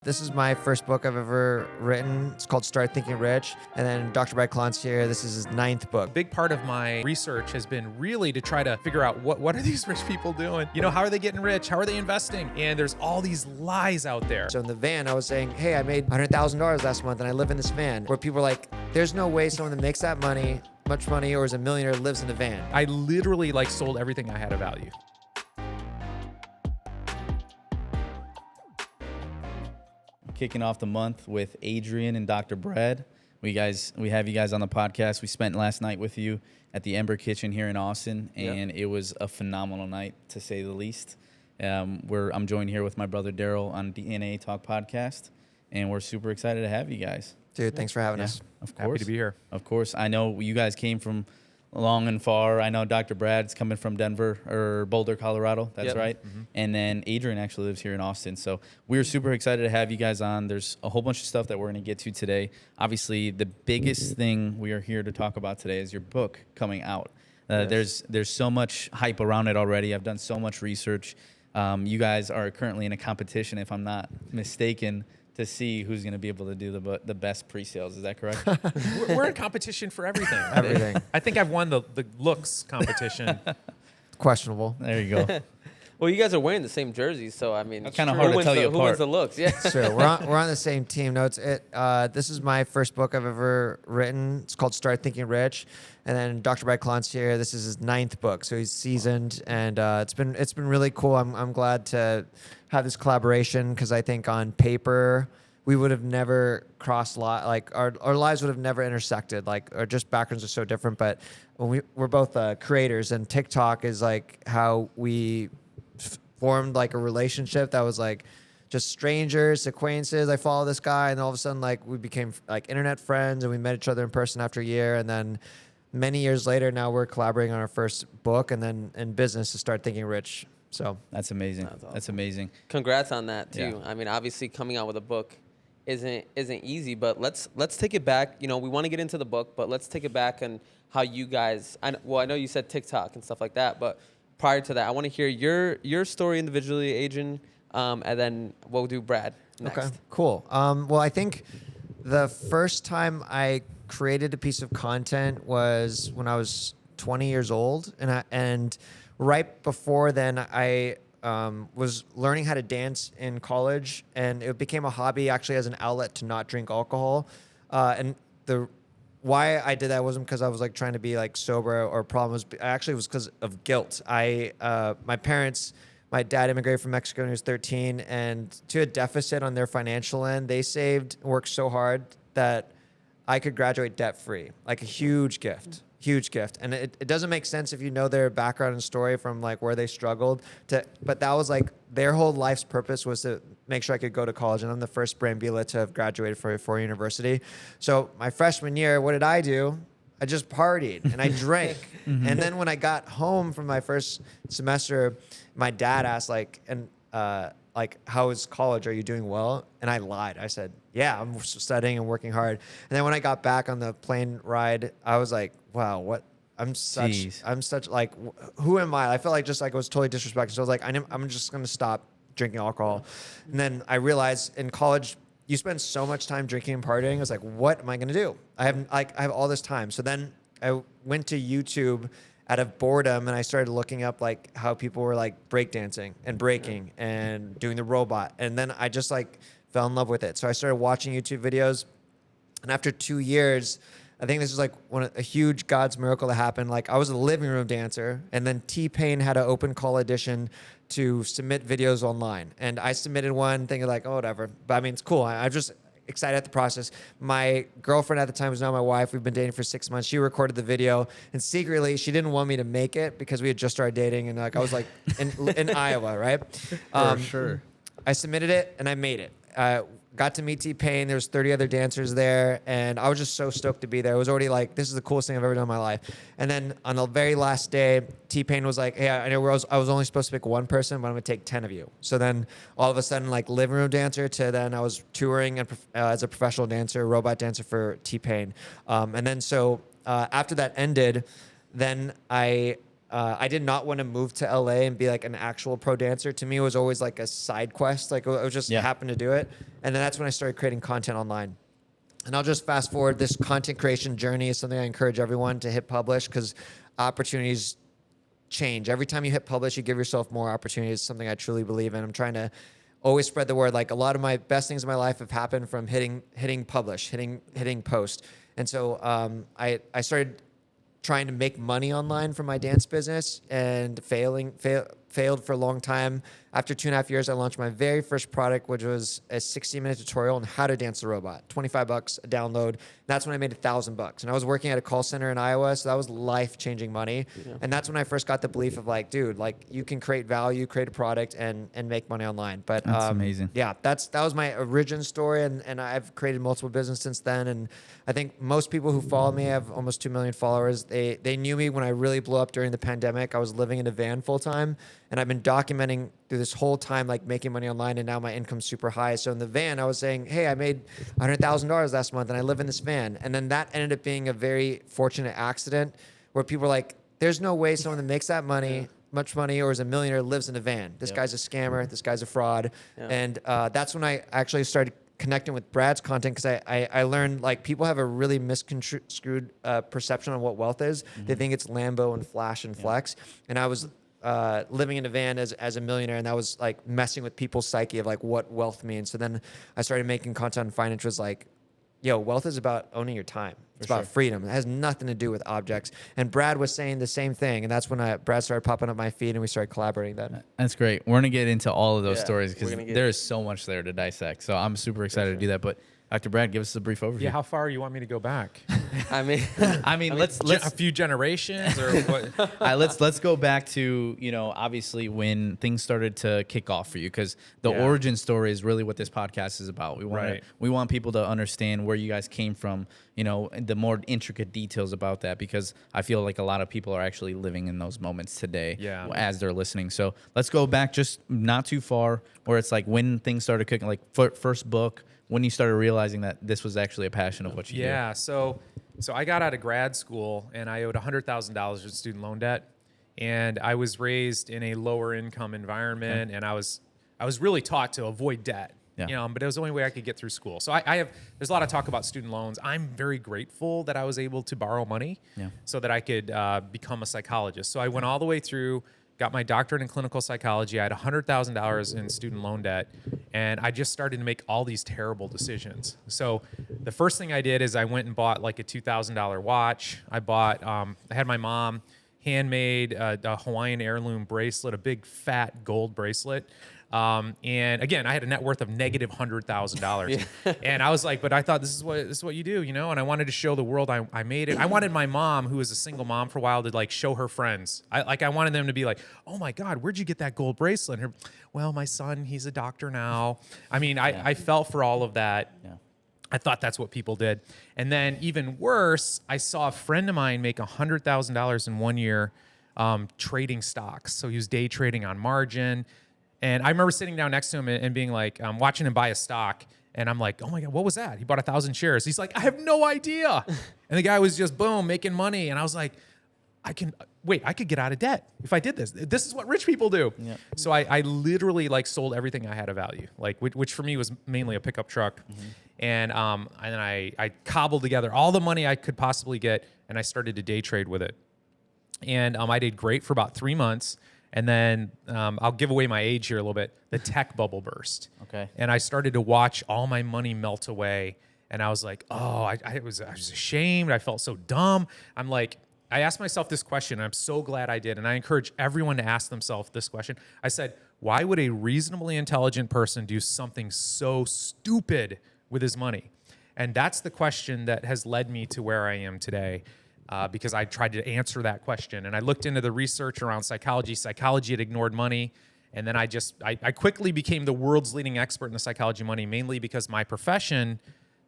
This is my first book I've ever written. It's called Start Thinking Rich. And then Dr. Brad Clont's here. This is his 9th book. A big part of my research has been really to try to figure out what are these rich people doing? You know, how are they getting rich? How are they investing? And there's all these lies out there. So in the van, I was saying, hey, I made $100,000 last month and I live in this van. Where people are like, there's no way someone that makes that much money, or is a millionaire lives in a van. I literally sold everything I had of value. Kicking off the month with Adrian and Dr. Brad. We have you guys on the podcast. We spent last night with you at the Ember Kitchen here in Austin, and It was a phenomenal night, to say the least. I'm joined here with my brother Daryl on DNA Talk podcast, and we're super excited to have you guys. Dude, thanks for having us. Of course. Happy to be here. Of course. I know you guys came from long and far. I know Dr. Brad's coming from Denver or Boulder, Colorado. That's right. Mm-hmm. And then Adrian actually lives here in Austin. So we're super excited to have you guys on. There's a whole bunch of stuff that we're going to get to today. Obviously, the biggest thing we are here to talk about today is your book coming out. There's so much hype around it already. I've done so much research. You guys are currently in a competition, if I'm not mistaken, to see who's going to be able to do the best pre-sales. Is that correct? We're in competition for everything. Everything. I think I've won the looks competition. Questionable. There you go. Well, you guys are wearing the same jerseys, so I mean, it's kind of hard to tell you apart. Who wins the looks? Yeah, Sure. We're on the same team. No, this is my first book I've ever written. It's called Start Thinking Rich. And then Dr. Brad Clont's here. This is his 9th book, so he's seasoned, and it's been really cool. I'm glad to have this collaboration, because I think on paper we would have never crossed our lives would have never intersected. Our just backgrounds are so different. But when we're both creators, and TikTok is how we formed a relationship that was just strangers, acquaintances. I follow this guy, and all of a sudden we became internet friends, and we met each other in person after a year, and then many years later, now we're collaborating on our first book, and then in business to Start Thinking Rich. So that's amazing. Awesome. That's amazing. Congrats on that too. Yeah. I mean, obviously coming out with a book isn't easy, but let's take it back. You know, we want to get into the book, but let's take it back and how you guys. I know you said TikTok and stuff like that, but prior to that, I want to hear your story individually, Adrian, and then we'll do Brad next. Okay, cool. Well, I think the first time I created a piece of content was when I was 20 years old, and right before then, I was learning how to dance in college, and it became a hobby actually as an outlet to not drink alcohol. And the why I did that wasn't because I was trying to be sober or problem. Was because of guilt. My parents. My dad immigrated from Mexico when he was 13, and to a deficit on their financial end, they worked so hard that I could graduate debt-free. A huge gift. And it doesn't make sense if you know their background and story from where they struggled but that was their whole life's purpose was to make sure I could go to college. And I'm the first Brambila to have graduated from a four-year university. So my freshman year, what did I do? I just partied and I drank. Mm-hmm. And then when I got home from my first semester, my dad asked how is college? Are you doing well? And I lied. I said, yeah, I'm studying and working hard. And then when I got back on the plane ride, I was like, wow, what? I'm such who am I? I felt I was totally disrespected. So I was like, I'm just going to stop drinking alcohol. And then I realized in college, you spend so much time drinking and partying. I was like, what am I going to do? I have all this time. So then I went to YouTube out of boredom, and I started looking up how people were breakdancing and breaking and doing the robot. And then I just fell in love with it. So I started watching YouTube videos. And after 2 years, I think this was a huge God's miracle that happened. I was a living room dancer, and then T-Pain had an open call audition to submit videos online. And I submitted one thinking oh, whatever. But I mean, it's cool. I'm just excited at the process. My girlfriend at the time was now my wife. We've been dating for 6 months. She recorded the video, and secretly she didn't want me to make it because we had just started dating, and I was in Iowa, right? For sure. I submitted it and I made it. Got to meet T-Pain. There's 30 other dancers there, and I was just so stoked to be there. It was already this is the coolest thing I've ever done in my life. And then on the very last day, T-Pain was like, hey, I know I was only supposed to pick one person, but I'm going to take 10 of you. So then all of a sudden, living room dancer to then I was touring and as a professional dancer, robot dancer for T-Pain. And then so after that ended, then I I did not want to move to LA and be like an actual pro dancer. To me, it was always like a side quest. Like, I was just happened to do it. And then that's when I started creating content online. And I'll just fast forward. This content creation journey is something I encourage everyone to hit publish, because opportunities change. Every time you hit publish, you give yourself more opportunities. It's something I truly believe in. I'm trying to always spread the word. Like, a lot of my best things in my life have happened from hitting publish, hitting post. And so I started trying to make money online from my dance business and failed for a long time. After 2.5 years, I launched my very first product, which was a 60-minute tutorial on how to dance a robot. $25 a download. That's when I made $1,000. And I was working at a call center in Iowa, so that was life-changing money. Yeah. And that's when I first got the belief of like, dude, like, you can create value, create a product, and make money online. But that's amazing. Yeah, that was my origin story, and I've created multiple businesses since then. And I think most people who follow me, I have almost 2 million followers. They knew me when I really blew up during the pandemic. I was living in a van full time, and I've been documenting through this whole time, like, making money online, and now my income's super high. So in the van, I was saying, hey, I made $100,000 last month, and I live in this van. And then that ended up being a very fortunate accident where people were like, there's no way someone that makes that money, much money, or is a millionaire lives in a van. This guy's a scammer. This guy's a fraud. And that's when I actually started connecting with Brad's content, because I learned, like, people have a really misconstrued perception on what wealth is. They think it's Lambo and flash and flex. And I was living in a van as a millionaire, and that was like messing with people's psyche of like what wealth means. So then I started making content on finance, was like, yo, wealth is about owning your time. It's about freedom. It has nothing to do with objects. And Brad was saying the same thing. And that's when Brad started popping up my feed, and we started collaborating then. That's great. We're going to get into all of those stories, because there is so much there to dissect. So I'm super excited to do that. But Dr. Brad, give us a brief overview. Yeah, how far you want me to go back? I mean, let's a few generations, or what? Let's go back to, obviously when things started to kick off for you, because the origin story is really what this podcast is about. We want people to understand where you guys came from, the more intricate details about that, because I feel like a lot of people are actually living in those moments today as they're listening. So let's go back just not too far, where it's like when things started cooking, like first book, when you started realizing that this was actually a passion of what you do. Yeah, so I got out of grad school, and I owed $100,000 in student loan debt, and I was raised in a lower income environment, and I was really taught to avoid debt. But it was the only way I could get through school. So there's a lot of talk about student loans. I'm very grateful that I was able to borrow money so that I could become a psychologist. So I went all the way through, got my doctorate in clinical psychology. I had $100,000 in student loan debt, and I just started to make all these terrible decisions. So the first thing I did is I went and bought like a $2,000 watch. I had my mom handmade a Hawaiian heirloom bracelet, a big fat gold bracelet. And again, I had a net worth of negative $100,000. And I was like, but I thought this is what you do, And I wanted to show the world I made it. I wanted my mom, who was a single mom for a while, to like show her friends. I wanted them to be like, oh my God, where'd you get that gold bracelet? And well, my son, he's a doctor now. I mean, I felt for all of that. Yeah. I thought that's what people did. And then even worse, I saw a friend of mine make $100,000 in 1 year trading stocks. So he was day trading on margin. And I remember sitting down next to him and being like, watching him buy a stock. And I'm like, oh my God, what was that? He bought 1,000 shares. He's like, I have no idea. And the guy was just, boom, making money. And I was like, I could get out of debt if I did this. This is what rich people do. Yeah. So I literally like sold everything I had of value, like which for me was mainly a pickup truck. Mm-hmm. And then I cobbled together all the money I could possibly get, and I started to day trade with it. And I did great for about 3 months. And then I'll give away my age here a little bit. The tech bubble burst. Okay. And I started to watch all my money melt away. And I was like, oh, I was ashamed. I felt so dumb. I asked myself this question, and I'm so glad I did. And I encourage everyone to ask themselves this question. I said, why would a reasonably intelligent person do something so stupid with his money? And that's the question that has led me to where I am today. Because I tried to answer that question. And I looked into the research around psychology. Psychology had ignored money. And then I quickly became the world's leading expert in the psychology of money, mainly because my profession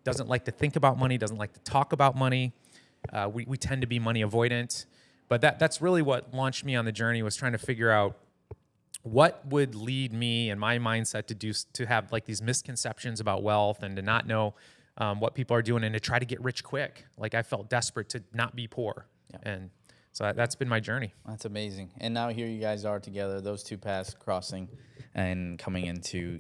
doesn't like to think about money, doesn't like to talk about money. We tend to be money avoidant. But that's really what launched me on the journey, was trying to figure out what would lead me and my mindset to have like these misconceptions about wealth, and to not know what people are doing, and to try to get rich quick. Like, I felt desperate to not be poor. Yeah. And So that's been my journey. That's amazing. And now here you guys are together, those two paths crossing and coming into,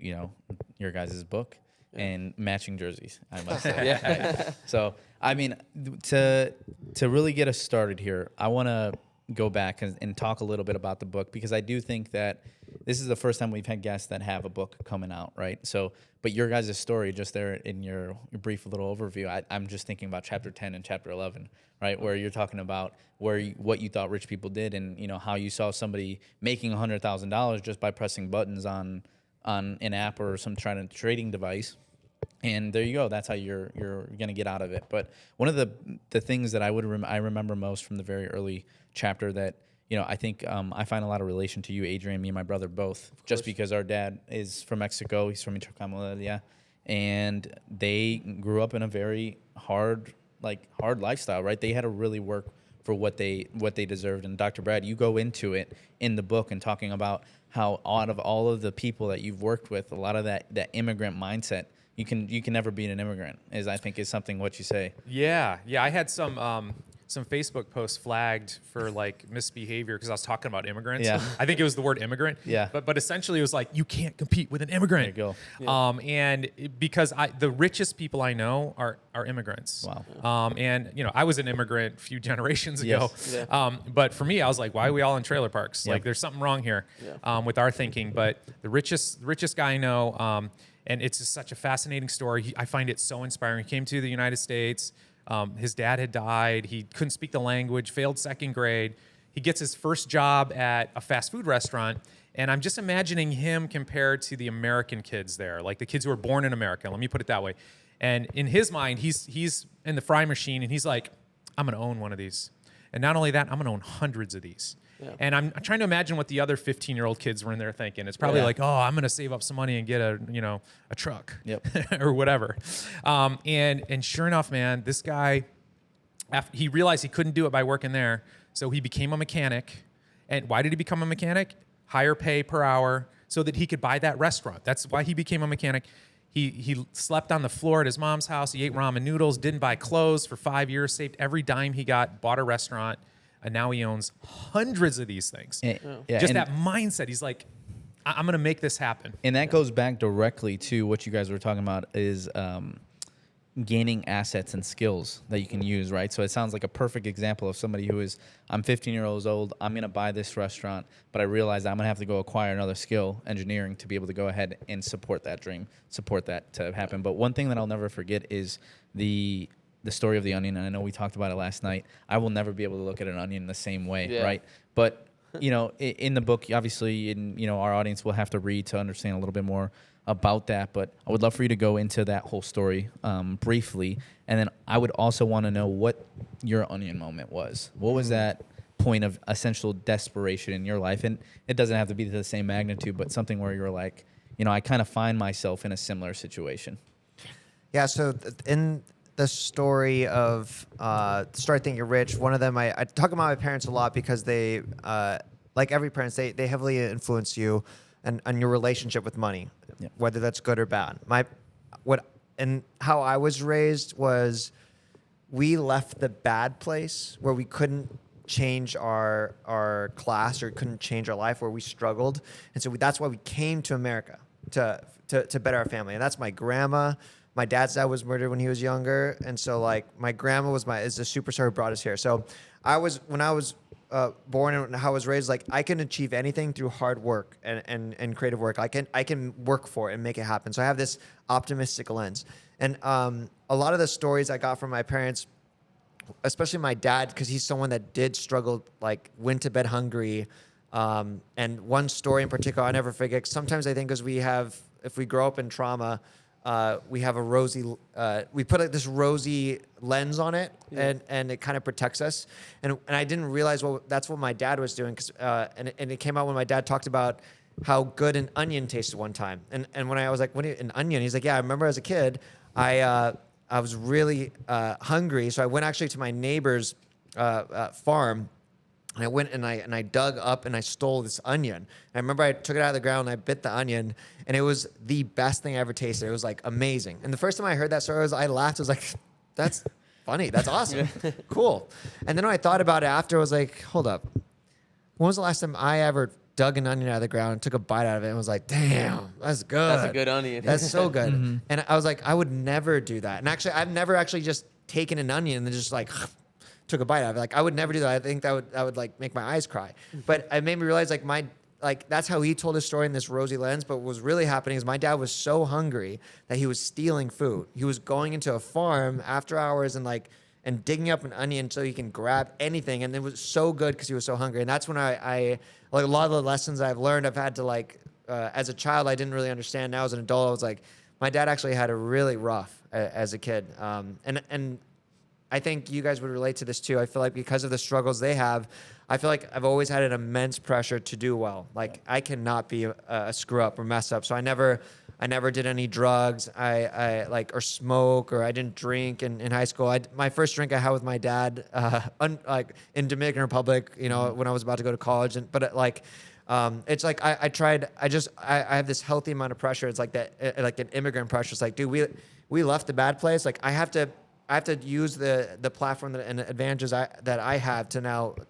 your guys' book and matching jerseys, I must say. Yeah. So, I mean, to really get us started here, I want to go back and talk a little bit about the book, because I do think that this is the first time we've had guests that have a book coming out, right? So, but your guys' story, just there in your brief little overview, I'm just thinking about chapter 10 and chapter 11, right? Where you're talking about what you thought rich people did, and how you saw somebody making $100,000 just by pressing buttons on an app or some trading device. And there you go. That's how you're gonna get out of it. But one of the things that I remember most from the very early chapter that I think I find a lot of relation to you, Adrian, me and my brother both, just because our dad is from Mexico. He's from Intercambia, and they grew up in a very hard lifestyle, right? They had to really work for what they deserved. And Dr. Brad, you go into it in the book and talking about how out of all of the people that you've worked with, a lot of that immigrant mindset, you can never be an immigrant, is something what you say. Yeah. I had some Facebook posts flagged for like misbehavior because I was talking about immigrants. Yeah. I think it was the word immigrant. Yeah. But essentially it was like, you can't compete with an immigrant. There you go. And because the richest people I know are immigrants. Wow. And I was an immigrant a few generations ago. Yes. Yeah. But for me, I was like, why are we all in trailer parks? Yep. Like there's something wrong here Yeah. with our thinking. But the richest guy I know, and it's just such a fascinating story. I find it so inspiring. He came to the United States. His dad had died. He couldn't speak the language, failed second grade. He gets his first job at a fast food restaurant. And I'm just imagining him compared to the American kids there, like the kids who were born in America. Let me put it that way. And in his mind, he's in the fry machine and he's like, I'm going to own one of these. And not only that, I'm going to own hundreds of these. Yeah. And I'm trying to imagine what the other 15-year-old kids were in there thinking. It's probably like, oh, I'm going to save up some money and get a truck or whatever. And sure enough, man, this guy, after he realized he couldn't do it by working there, so he became a mechanic. And why did he become a mechanic? Higher pay per hour so that he could buy that restaurant. That's why he became a mechanic. He slept on the floor at his mom's house. He ate ramen noodles, didn't buy clothes for 5 years, saved every dime he got, bought a restaurant. And now he owns hundreds of these things. Just that mindset. He's like, I'm going to make this happen. And that goes back directly to what you guys were talking about is gaining assets and skills that you can use, right? So it sounds like a perfect example of somebody who is, I'm 15 years old, I'm going to buy this restaurant, but I realize I'm going to have to go acquire another skill, engineering, to be able to go ahead and support that dream, support that to happen. But one thing that I'll never forget is the story of the onion, and I know we talked about it last night. I will never be able to look at an onion the same way, right? But, in the book, obviously, our audience will have to read to understand a little bit more about that. But I would love for you to go into that whole story briefly. And then I would also want to know what your onion moment was. What was that point of essential desperation in your life? And it doesn't have to be to the same magnitude, but something where you're like, I kind of find myself in a similar situation. Yeah, so in the story of Start Think You're Rich, one of them, I talk about my parents a lot because they, like every parent, they heavily influence you and your relationship with money, whether that's good or bad. And how I was raised was we left the bad place where we couldn't change our class or couldn't change our life, where we struggled. And so that's why we came to America to better our family. And that's my grandma. My dad's dad was murdered when he was younger, and so like my grandma is the superstar who brought us here. So when I was born and how I was raised, like I can achieve anything through hard work and creative work. I can work for it and make it happen. So I have this optimistic lens. And a lot of the stories I got from my parents, especially my dad, because he's someone that did struggle, like went to bed hungry. And one story in particular I never forget. Sometimes I think if we grow up in trauma, we have we put this rosy lens on it, and it kind of protects us. And I didn't realize that's what my dad was doing, and it came out when my dad talked about how good an onion tasted one time. And when I was like, an onion? He's like, yeah, I remember as a kid, I was really hungry, so I went actually to my neighbor's farm. And I went and I dug up and I stole this onion. And I remember I took it out of the ground and I bit the onion, and it was the best thing I ever tasted. It was like amazing. And the first time I heard that story, I laughed. I was like, that's funny. That's awesome. Cool. And then when I thought about it after, I was like, hold up. When was the last time I ever dug an onion out of the ground and took a bite out of it and was like, damn, that's good. That's a good onion. That's so good. And I was like, I would never do that. And actually, I've never actually just taken an onion and then just like took a bite out of it. Like, I would never do that. I think that would like make my eyes cry. But it made me realize like that's how he told his story in this rosy lens. But what was really happening is my dad was so hungry that he was stealing food. He was going into a farm after hours and digging up an onion so he can grab anything. And it was so good because he was so hungry. And that's when I like a lot of the lessons I've learned, I've had to like, as a child, I didn't really understand. Now as an adult, I was like, my dad actually had it really rough as a kid. And I think you guys would relate to this too. I feel like because of the struggles they have, I feel like I've always had an immense pressure to do well. Like I cannot be a screw up or mess up. So I never did any drugs. I like or smoke, or I didn't drink in high school. My first drink I had with my dad, like in Dominican Republic, you know, when I was about to go to college. It's like I have this healthy amount of pressure. It's like that, like an immigrant pressure. It's like, dude, we left a bad place. Like I have to use the platform and the advantages that I have to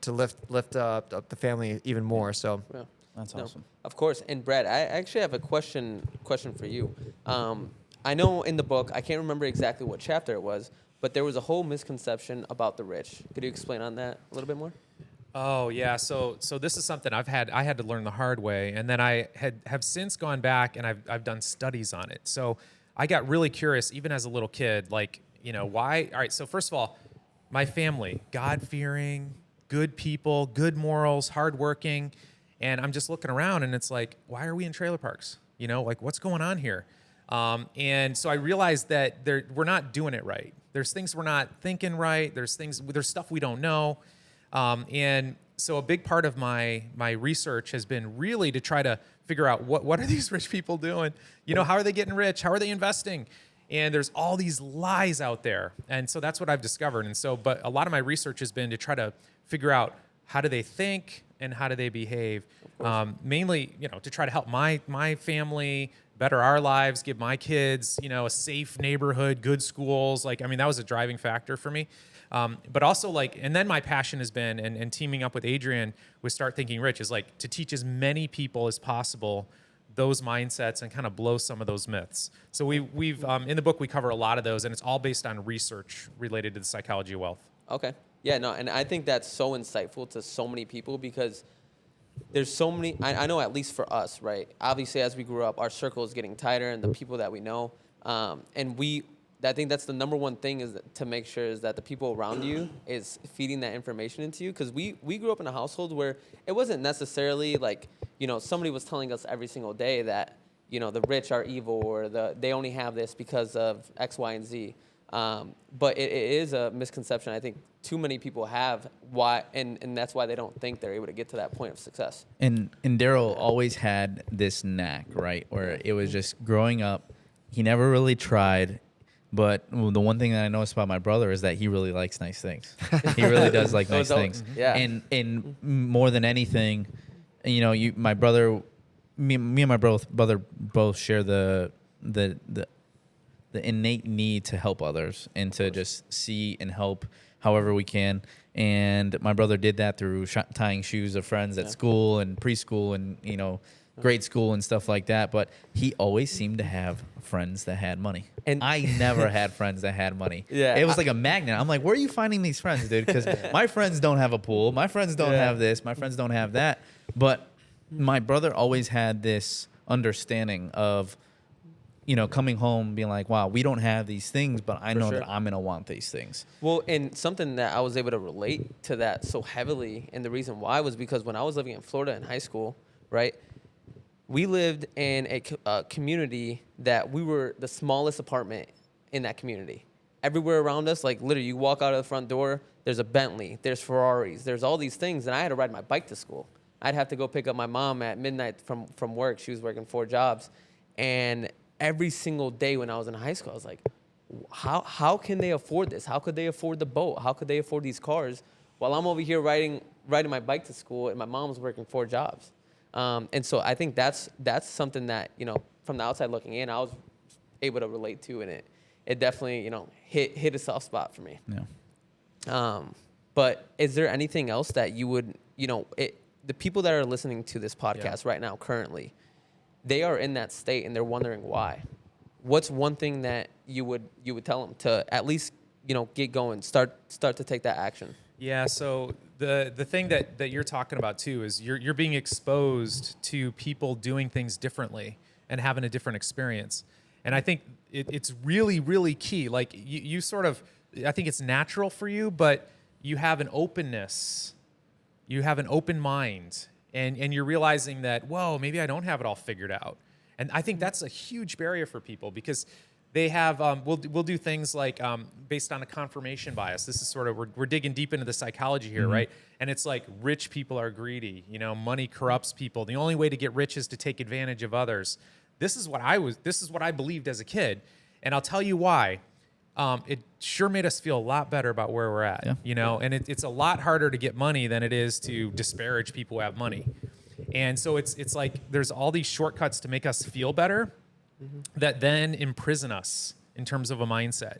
lift up the family even more. So Yeah. That's No, awesome. of course. And Brad, I actually have a question for you. I know in the book, I can't remember exactly what chapter it was, but there was a whole misconception about the rich. Could you explain on that a little bit more? Oh yeah, so this is something I had to learn the hard way, and then I have since gone back and I've done studies on it. So I got really curious, even as a little kid, like, you know, why? All right, so first of all, my family, God-fearing, good people, good morals, hardworking, and I'm just looking around and it's like, why are we in trailer parks? You know, like what's going on here? And so I realized that we're not doing it right. There's things we're not thinking right. There's stuff we don't know. And so a big part of my research has been really to try to figure out what are these rich people doing? You know, how are they getting rich? How are they investing? And there's all these lies out there. And so that's what I've discovered. And so, but a lot of my research has been to try to figure out how do they think and how do they behave? Mainly, you know, to try to help my family better our lives, give my kids, you know, a safe neighborhood, good schools. Like, I mean, that was a driving factor for me. But also like, and then my passion has been, and teaming up with Adrian with Start Thinking Rich is like to teach as many people as possible those mindsets and kind of blow some of those myths. So we've in the book, we cover a lot of those, and it's all based on research related to the psychology of wealth. Okay. Yeah, no, and I think that's so insightful to so many people because there's so many, I know at least for us, right? Obviously, as we grew up, our circle is getting tighter and the people that we know. And I think that's the number one thing is to make sure is that the people around you is feeding that information into you. Because we grew up in a household where it wasn't necessarily like, you know, somebody was telling us every single day that, you know, the rich are evil or they only have this because of X, Y, and Z. But it is a misconception I think too many people have why, and that's why they don't think they're able to get to that point of success. And Daryl always had this knack, right? Where it was just growing up, he never really tried. But the one thing that I noticed about my brother is that he really likes nice things. He really does like nice things. Yeah. And more than anything, you know, me and my brother both share the innate need to help others and to just see and help however we can. And my brother did that through tying shoes of friends at school and preschool and, you know, grade school and stuff like that. But he always seemed to have friends that had money. And I never had friends that had money. Yeah. It was like a magnet. I'm like, where are you finding these friends, dude? Because my friends don't have a pool. My friends don't have this. My friends don't have that. But my brother always had this understanding of, you know, coming home being like, wow, we don't have these things, but I know that I'm going to want these things. Well, and something that I was able to relate to that so heavily, and the reason why was because when I was living in Florida in high school, right, we lived in a community that we were the smallest apartment in that community. Everywhere around us, like literally you walk out of the front door, there's a Bentley, there's Ferraris, there's all these things, and I had to ride my bike to school. I'd have to go pick up my mom at midnight from work. She was working 4 jobs. And every single day when I was in high school, I was like, how can they afford this? How could they afford the boat? How could they afford these cars while I'm over here riding my bike to school and my mom's working 4 jobs? And so I think that's something that, you know, from the outside looking in, I was able to relate to, and it definitely, hit a soft spot for me. Yeah. But is there anything else that you would, the people that are listening to this podcast right now currently, they are in that state and they're wondering why. What's one thing that you would tell them to at least, get going, start to take that action? Yeah, so the thing that you're talking about too is you're being exposed to people doing things differently and having a different experience. And I think it's really, really key. Like you sort of, I think it's natural for you, but you have an openness, you have an open mind, and you're realizing that, whoa, maybe I don't have it all figured out. And I think that's a huge barrier for people because they have, we'll do things like based on a confirmation bias. This is sort of, we're digging deep into the psychology here, right? And it's like rich people are greedy, money corrupts people. The only way to get rich is to take advantage of others. This is what I believed as a kid. And I'll tell you why. It sure made us feel a lot better about where we're at, and it's a lot harder to get money than it is to disparage people who have money. And so it's like there's all these shortcuts to make us feel better that then imprison us in terms of a mindset.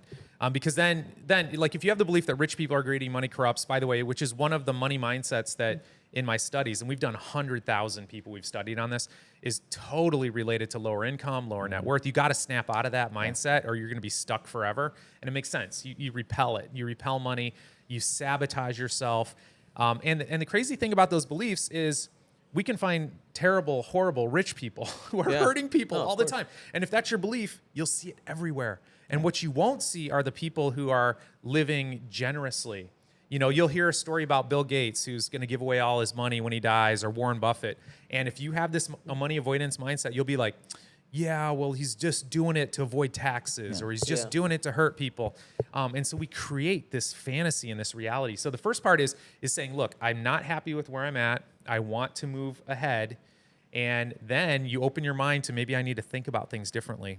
Because then like if you have the belief that rich people are greedy, money corrupts, by the way, which is one of the money mindsets that in my studies, and we've done 100,000 people we've studied on this, is totally related to lower income, lower net worth. You got to snap out of that mindset or you're going to be stuck forever. And it makes sense. You repel it. You repel money. You sabotage yourself. And the crazy thing about those beliefs is we can find terrible, horrible, rich people who are hurting people all the time. And if that's your belief, you'll see it everywhere. And what you won't see are the people who are living generously. You'll hear a story about Bill Gates, who's going to give away all his money when he dies, or Warren Buffett. And if you have this money avoidance mindset, you'll be like, yeah, well, he's just doing it to avoid taxes, or he's just doing it to hurt people. And so we create this fantasy and this reality. So the first part is saying, look, I'm not happy with where I'm at. I want to move ahead. And then you open your mind to maybe I need to think about things differently.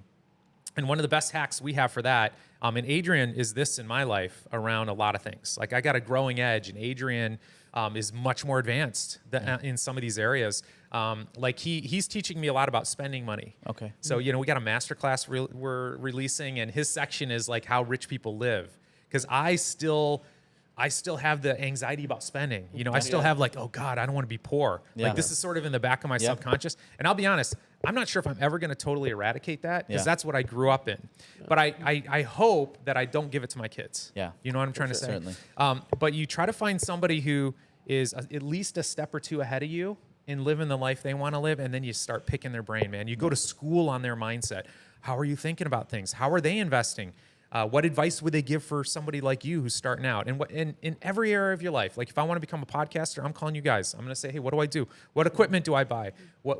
And one of the best hacks we have for that, and Adrian is this in my life around a lot of things. Like I got a growing edge, and Adrian is much more advanced in some of these areas. Like he's teaching me a lot about spending money. Okay. So, we got a masterclass we're releasing, and his section is like how rich people live. Because I still have the anxiety about spending. I still have like, oh God, I don't want to be poor. Like this is sort of in the back of my subconscious. And I'll be honest, I'm not sure if I'm ever going to totally eradicate that because that's what I grew up in. But I hope that I don't give it to my kids. Yeah. You know what I'm trying to say? Certainly. But you try to find somebody who is at least a step or two ahead of you in living the life they want to live, and then you start picking their brain, man. You go to school on their mindset. How are you thinking about things? How are they investing? What advice would they give for somebody like you who's starting out? And in every area of your life, like if I want to become a podcaster, I'm calling you guys. I'm going to say, hey, what do I do? What equipment do I buy?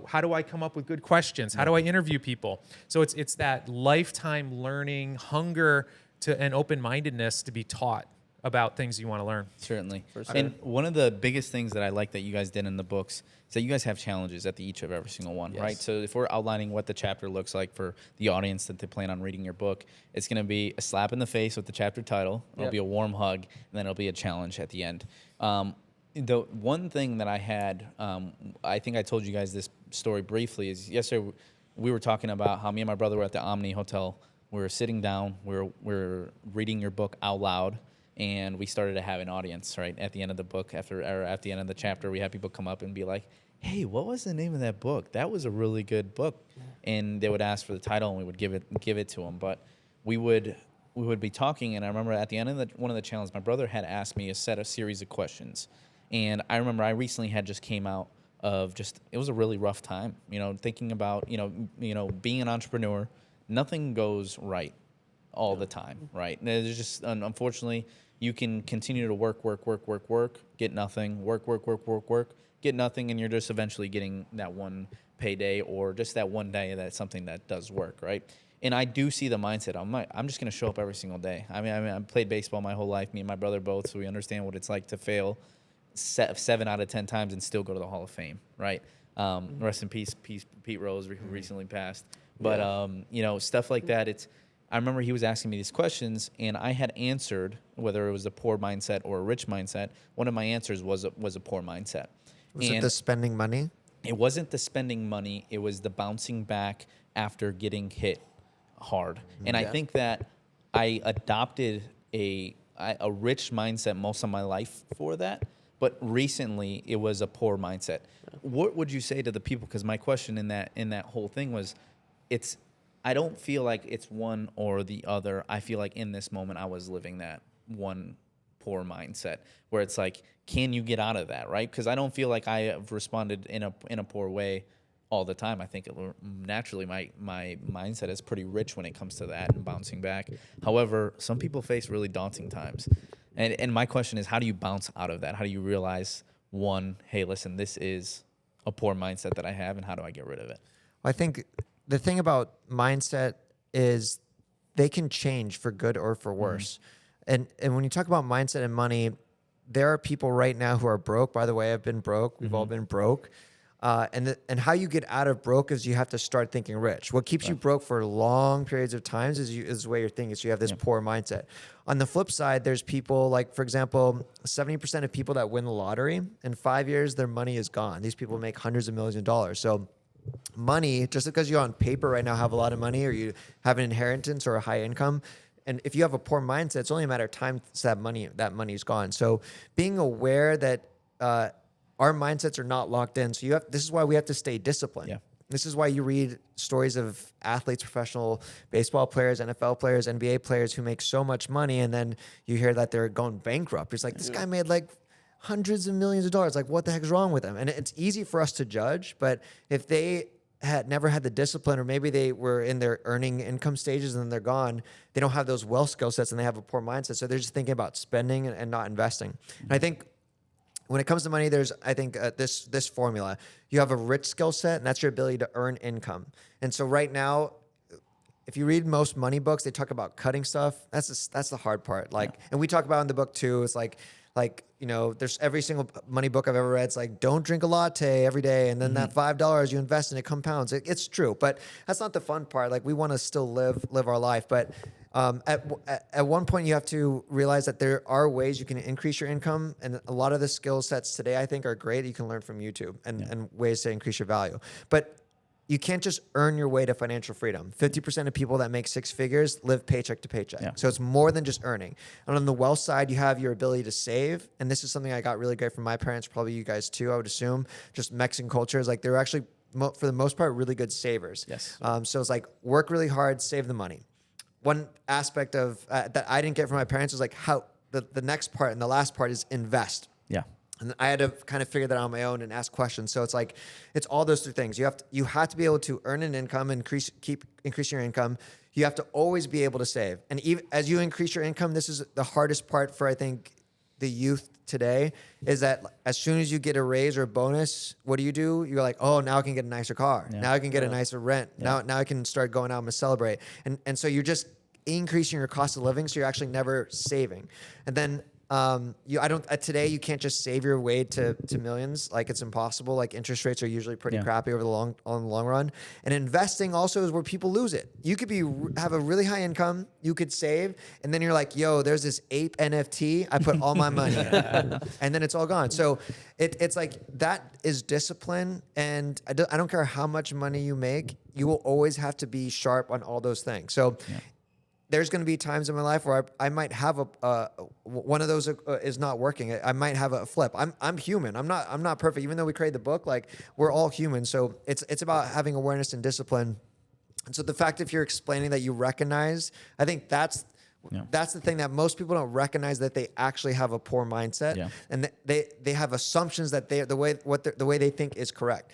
How do I come up with good questions? How do I interview people? So it's that lifetime learning hunger and open-mindedness to be taught about things you want to learn. Certainly. For sure. And one of the biggest things that I like that you guys did in the books is that you guys have challenges at each of every single one, right? So if we're outlining what the chapter looks like for the audience that they plan on reading your book, it's going to be a slap in the face with the chapter title. It'll be a warm hug, and then it'll be a challenge at the end. The one thing that I had, I think I told you guys this story briefly, is yesterday we were talking about how me and my brother were at the Omni Hotel. We were sitting down. We were reading your book out loud. And we started to have an audience, right? At the end of the book, at the end of the chapter, we had people come up and be like, hey, what was the name of that book? That was a really good book. And they would ask for the title, and we would give it to them. But we would be talking, and I remember at the end of one of the challenges, my brother had asked me a series of questions. And I remember I recently had just came out of it was a really rough time, thinking about, being an entrepreneur. Nothing goes right all the time, right? And there's just, unfortunately, you can continue to work, get nothing, work, get nothing, and you're just eventually getting that one payday or just that one day that's something that does work, right? And I do see the mindset. I'm just going to show up every single day. I mean, I played baseball my whole life, me and my brother both, so we understand what it's like to fail 7 out of 10 times and still go to the Hall of Fame, right? Rest in peace, Pete Rose, who recently passed. But, stuff like that, I remember he was asking me these questions, and I had answered, whether it was a poor mindset or a rich mindset. One of my answers was a poor mindset. Was it the spending money? It wasn't the spending money. It was the bouncing back after getting hit hard. And I think that I adopted a rich mindset most of my life for that. But recently, it was a poor mindset. What would you say to the people? Because my question in that whole thing was, I don't feel like it's one or the other. I feel like in this moment, I was living that one poor mindset where it's like, can you get out of that, right? Because I don't feel like I have responded in a poor way all the time. I think naturally my mindset is pretty rich when it comes to that and bouncing back. However, some people face really daunting times. And my question is, how do you bounce out of that? How do you realize, one, hey, listen, this is a poor mindset that I have, and how do I get rid of it? I think the thing about mindset is they can change for good or for worse. And when you talk about mindset and money, there are people right now who are broke. By the way, I've been broke. We've all been broke. And how you get out of broke is you have to start thinking rich. What keeps you broke for long periods of times is the way you're thinking. So you have this poor mindset. On the flip side, there's people like, for example, 70% of people that win the lottery, in 5 years, their money is gone. These people make hundreds of millions of dollars. So money, just because you on paper right now have a lot of money or you have an inheritance or a high income, and if you have a poor mindset, it's only a matter of time so that money is gone. So being aware that our mindsets are not locked in. So this is why we have to stay disciplined. Yeah. This is why you read stories of athletes, professional baseball players, NFL players, NBA players who make so much money, and then you hear that they're going bankrupt. It's like, this guy made like hundreds of millions of dollars. Like, what the heck is wrong with them? And it's easy for us to judge, but if they had never had the discipline, or maybe they were in their earning income stages and then they're gone, they don't have those wealth skill sets and they have a poor mindset. So they're just thinking about spending and not investing. And I think when it comes to money, there's, I think, this formula. You have a rich skill set, and that's your ability to earn income. And so right now, if you read most money books, they talk about cutting stuff. That's the hard part. And we talk about in the book too. It's like there's every single money book I've ever read. It's like, don't drink a latte every day, and then that $5 you invest and it compounds. It's true, but that's not the fun part. Like, we want to still live our life, but at one point you have to realize that there are ways you can increase your income, and a lot of the skill sets today I think are great. You can learn from YouTube and ways to increase your value, but you can't just earn your way to financial freedom. 50% of people that make six figures live paycheck to paycheck. Yeah. So it's more than just earning. And on the wealth side, you have your ability to save. And this is something I got really great from my parents, probably you guys too, I would assume. Just Mexican culture is like, they're actually, for the most part, really good savers. Yes. So it's like, work really hard, save the money. One aspect of that I didn't get from my parents was like how the next part and the last part is invest. Yeah. And I had to kind of figure that out on my own and ask questions. So it's like, it's all those three things. You have to be able to earn an income and keep increasing your income. You have to always be able to save. And even as you increase your income, this is the hardest part for, I think, the youth today, is that as soon as you get a raise or a bonus, what do? You're like, oh, now I can get a nicer car. Yeah. Now I can get a nicer rent. Yeah. Now I can start going out and celebrate. And so you're just increasing your cost of living. So you're actually never saving. And then today you can't just save your way to millions. Like, it's impossible. Like, interest rates are usually pretty crappy over the long run. And investing also is where people lose it. You could have a really high income, you could save, and then you're like, yo, there's this ape NFT. I put all my money in, and then it's all gone. So it's like, that is discipline. And I don't care how much money you make, you will always have to be sharp on all those things. So there's going to be times in my life where I might have one of those is not working. I might have a flip. I'm human. I'm not perfect. Even though we created the book, like, we're all human. So it's about having awareness and discipline. And so the fact, if you're explaining that you recognize, I think that's the thing that most people don't recognize, that they actually have a poor mindset, and they have assumptions that the way they think is correct.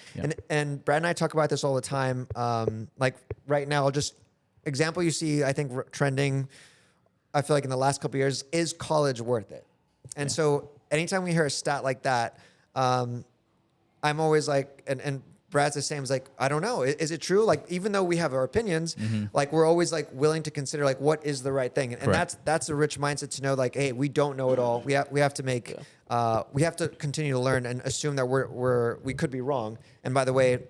And Brad and I talk about this all the time. Like, right now, example you see, I think, trending, I feel like in the last couple of years, is college worth it? And so anytime we hear a stat like that, I'm always like, and Brad's the same, is like, I don't know. Is it true? Like, even though we have our opinions, like, we're always like willing to consider like what is the right thing. And that's a rich mindset to know, like, hey, we don't know it all. We have to make, we have to continue to learn and assume that we could be wrong. And by the way,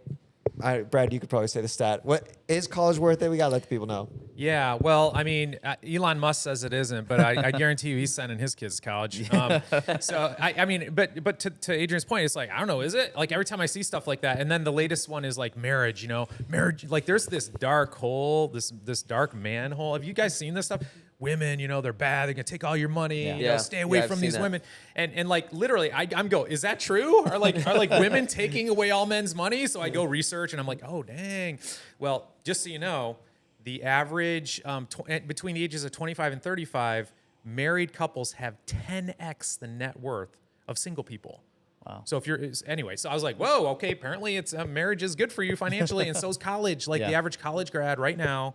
Brad, you could probably say the stat. What is college worth it? We gotta let the people know. Yeah, well, I mean, Elon Musk says it isn't, but I guarantee you he's sending his kids to college. So I mean, but to Adrian's point, it's like, I don't know, is it? Like, every time I see stuff like that, and then the latest one is like marriage. Like, there's this dark hole, this dark manhole. Have you guys seen this stuff? women, they're bad. They're gonna take all your money. Yeah. Stay away I've from seen these that. women. And like literally, I'm go. Is that true? Are like women taking away all men's money? So I go research, and I'm like, oh dang. Well, just so you know, the average between the ages of 25 and 35, married couples have 10x the net worth of single people. Wow. So anyway, so I was like, whoa, okay, apparently it's marriage is good for you financially, and so is college. Like the average college grad right now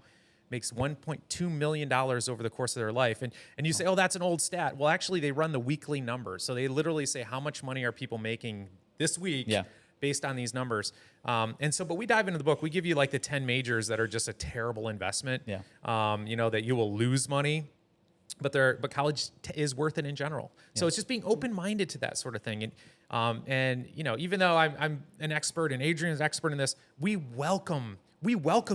makes $1.2 million over the course of their life. And you say, oh, that's an old stat. Well, actually, they run the weekly numbers. So they literally say, how much money are people making this week based on these numbers? But we dive into the book. We give you like the 10 majors that are just a terrible investment, that you will lose money. But college is worth it in general. So it's just being open-minded to that sort of thing. And even though I'm an expert and Adrian's an expert in this, we welcome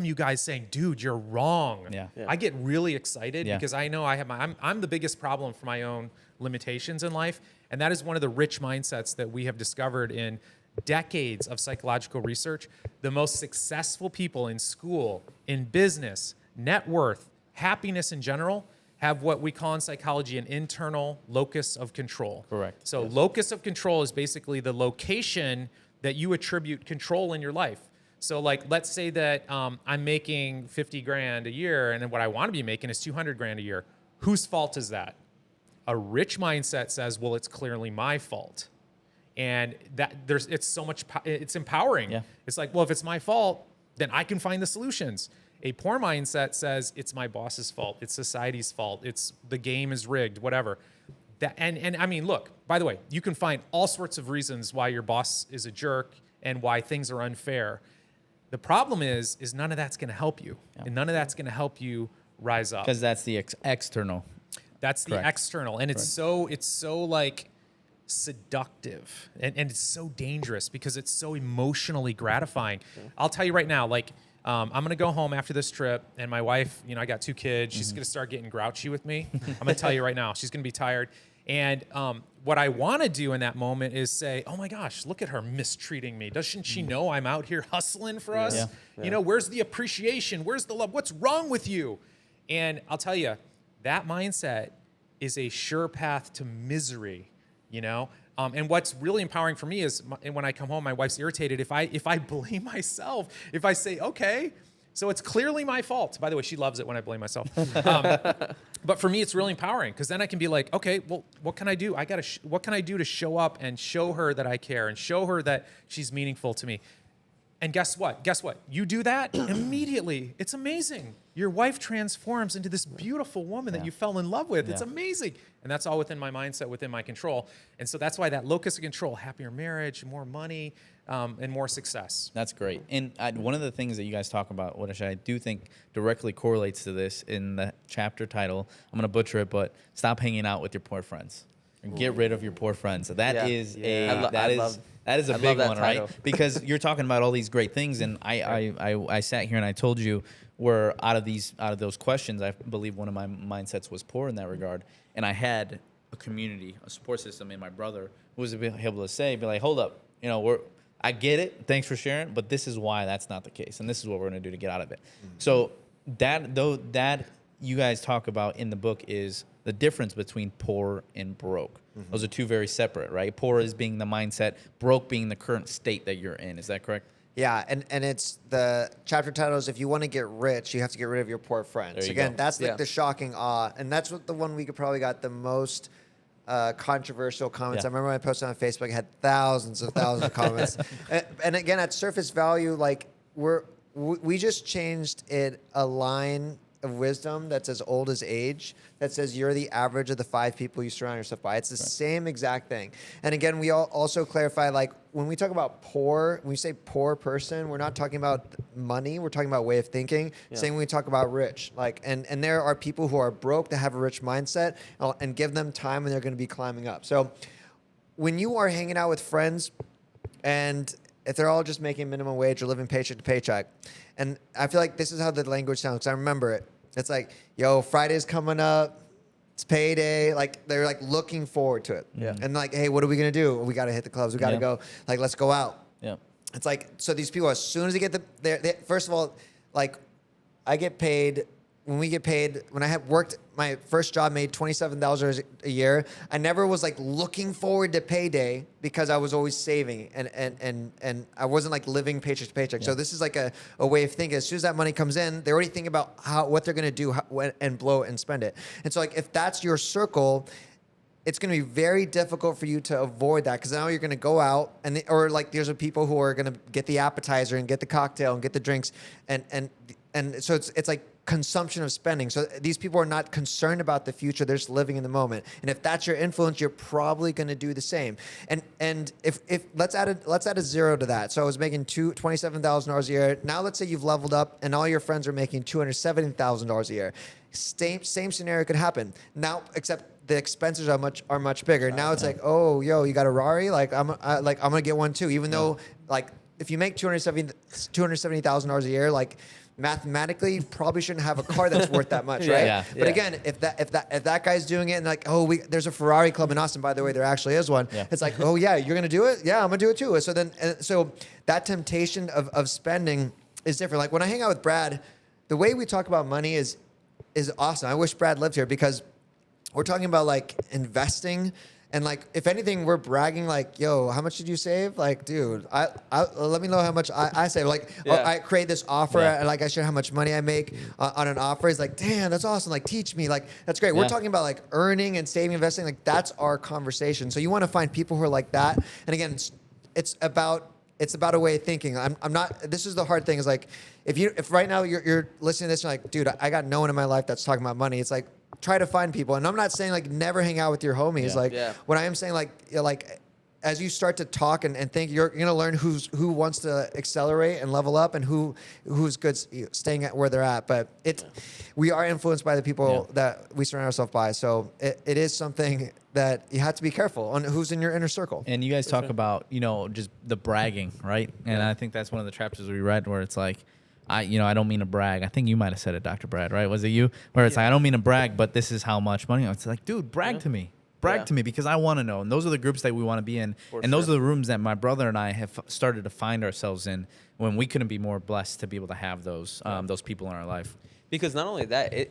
you guys saying, dude, you're wrong. Yeah. I get really excited because I know I'm the biggest problem for my own limitations in life. And that is one of the rich mindsets that we have discovered in decades of psychological research. The most successful people in school, in business, net worth, happiness in general, have what we call in psychology an internal locus of control. Correct. So locus of control is basically the location that you attribute control in your life. So like, let's say that I'm making 50 grand a year, and then what I want to be making is 200 grand a year. Whose fault is that? A rich mindset says, well, it's clearly my fault. And it's empowering. Yeah. It's like, well, if it's my fault, then I can find the solutions. A poor mindset says it's my boss's fault, it's society's fault, it's the game is rigged, whatever. And I mean, look, by the way, you can find all sorts of reasons why your boss is a jerk and why things are unfair. The problem is none of that's going to help you, and none of that's going to help you rise up. Because that's the external. That's the external, and it's so like seductive, and it's so dangerous because it's so emotionally gratifying. I'll tell you right now, like. I'm going to go home after this trip, and my wife, I got 2 kids. She's going to start getting grouchy with me. I'm going to tell you right now, she's going to be tired. And what I want to do in that moment is say, oh my gosh, look at her mistreating me. Doesn't she know I'm out here hustling for us? Yeah. Where's the appreciation? Where's the love? What's wrong with you? And I'll tell you, that mindset is a sure path to misery, And what's really empowering for me is when I come home, my wife's irritated. If I blame myself, if I say, okay, so it's clearly my fault. By the way, she loves it when I blame myself. But for me, it's really empowering because then I can be like, okay, well, what can I do? What can I do to show up and show her that I care and show her that she's meaningful to me? And guess what? You do that immediately. It's amazing. Your wife transforms into this beautiful woman that you fell in love with. It's amazing. And that's all within my mindset, within my control. And so that's why that locus of control, happier marriage, more money, and more success. That's great. And one of the things that you guys talk about, which I do think directly correlates to this in the chapter title, I'm going to butcher it, but stop hanging out with your poor friends. And get rid of your poor friends. That is a big one, right? Because you're talking about all these great things, and I sat here and I told you where out of those questions, I believe one of my mindsets was poor in that regard, and I had a community, a support system in my brother who was able to be like, hold up, I get it, thanks for sharing, but this is why that's not the case, and this is what we're going to do to get out of it. Mm-hmm. So that you guys talk about in the book is the difference between poor and broke. Mm-hmm. Those are two very separate, right? Poor is being the mindset, broke being the current state that you're in. Is that correct? Yeah, and it's the chapter title is if you want to get rich, you have to get rid of your poor friends. Again, that's like the shocking awe, and that's what the one we probably got the most controversial comments. I remember when I posted on Facebook, it had thousands of comments. And again, at surface value, like we just changed it a line of wisdom that's as old as age that says you're the average of the 5 people you surround yourself by. It's the same exact thing. And again, we also clarify, like when we talk about poor, when we say poor person, we're not talking about money, we're talking about way of thinking. Same when we talk about rich. Like and there are people who are broke that have a rich mindset, and give them time and they're going to be climbing up. So when you are hanging out with friends and if they're all just making minimum wage or living paycheck to paycheck. And I feel like this is how the language sounds, because I remember it. It's like, yo, Friday's coming up. It's payday. Like, they're like looking forward to it. Yeah. And like, hey, what are we going to do? We got to hit the clubs. We got to go. Like, let's go out. Yeah. It's like, so these people, as soon as they get first of all, like, I get paid when we get paid, when I had worked, my first job made $27,000 a year. I never was like looking forward to payday because I was always saving and I wasn't like living paycheck to paycheck. So this is like a way of thinking. As soon as that money comes in, they already think about what they're going to do and blow it and spend it. And so like if that's your circle, it's going to be very difficult for you to avoid that because now you're going to go out or like there's people who are going to get the appetizer and get the cocktail and get the drinks and so it's like consumption of spending. So these people are not concerned about the future. They're just living in the moment. And if that's your influence, you're probably going to do the same. And if let's add a zero to that. So I was making $27,000 a year. Now let's say you've leveled up and all your friends are making $270,000 a year. Same scenario could happen. Now, except the expenses are much bigger. Now it's like, oh, yo, you got a Rari? Like I'm gonna get one too. Even though like if you make $270,000 a year, like mathematically, you probably shouldn't have a car that's worth that much, right? Yeah. But again, if that guy's doing it and like, oh, there's a Ferrari club in Austin, by the way, there actually is one. Yeah. It's like, oh yeah, you're gonna do it? Yeah, I'm gonna do it too. So that temptation of spending is different. Like when I hang out with Brad, the way we talk about money is awesome. I wish Brad lived here because we're talking about like investing. And like, if anything, we're bragging like, yo, how much did you save? Like, dude, I let me know how much I save. Like, I create this offer and like I share how much money I make on an offer. It's like, damn, that's awesome. Like, teach me. Like, that's great. We're talking about like earning and saving, investing. Like, that's our conversation. So you want to find people who are like that. And again, it's about a way of thinking. I'm not. This is the hard thing. Is like, if right now you're listening to this, and you're like, dude, I got no one in my life that's talking about money. It's like, try to find people. And I'm not saying like never hang out with your homies. What I am saying like as you start to talk and think, you're gonna learn who wants to accelerate and level up and who's good staying at where they're at. But we are influenced by the people that we surround ourselves by. So it is something that you have to be careful on who's in your inner circle. And you guys talk about, just the bragging, right? And I think that's one of the chapters we read where it's like, I don't mean to brag. I think you might have said it, Dr. Brad, right? Was it you? Where it's like, I don't mean to brag, but this is how much money. It's like, dude, brag to me. Brag to me because I want to know. And those are the groups that we want to be in. Those are the rooms that my brother and I have started to find ourselves in when we couldn't be more blessed to be able to have those people in our life. Because not only that,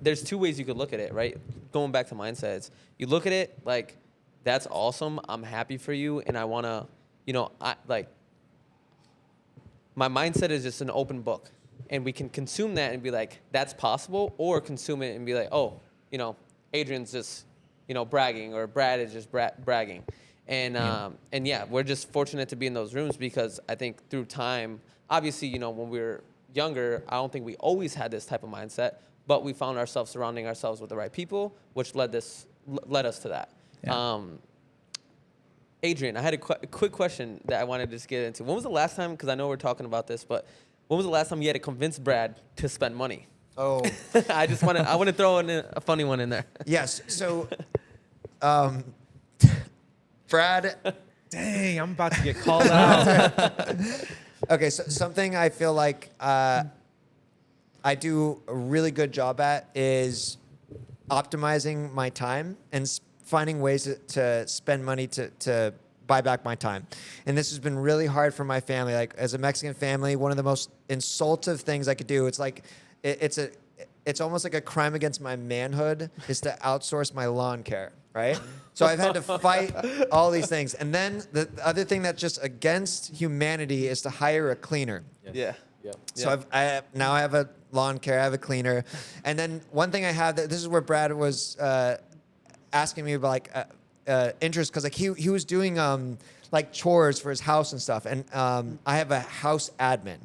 there's two ways you could look at it, right? Going back to mindsets, you look at it like, that's awesome. I'm happy for you. And I want to, my mindset is just an open book, and we can consume that and be like, that's possible, or consume it and be like, oh, Adrian's just, bragging, or Brad is just bragging. And we're just fortunate to be in those rooms because I think through time, obviously, when we were younger, I don't think we always had this type of mindset, but we found ourselves surrounding ourselves with the right people, which led us to that. Yeah. Adrian, I had a quick question that I wanted to just get into. When was the last time, because I know we're talking about this, but when was the last time you had to convince Brad to spend money? Oh. I want to throw in a funny one in there. Yes. So, Brad. Dang, I'm about to get called out. Okay, so something I feel like I do a really good job at is optimizing my time and finding ways to spend money to buy back my time. And this has been really hard for my family. Like, as a Mexican family, one of the most insultive things I could do, it's like, it's almost like a crime against my manhood is to outsource my lawn care, right? So I've had to fight all these things. And then the other thing that's just against humanity is to hire a cleaner. Yeah. So I now have a lawn care, I have a cleaner. And then one thing I have, this is where Brad was asking me about interest, because like he was doing like chores for his house and stuff. And I have a house admin.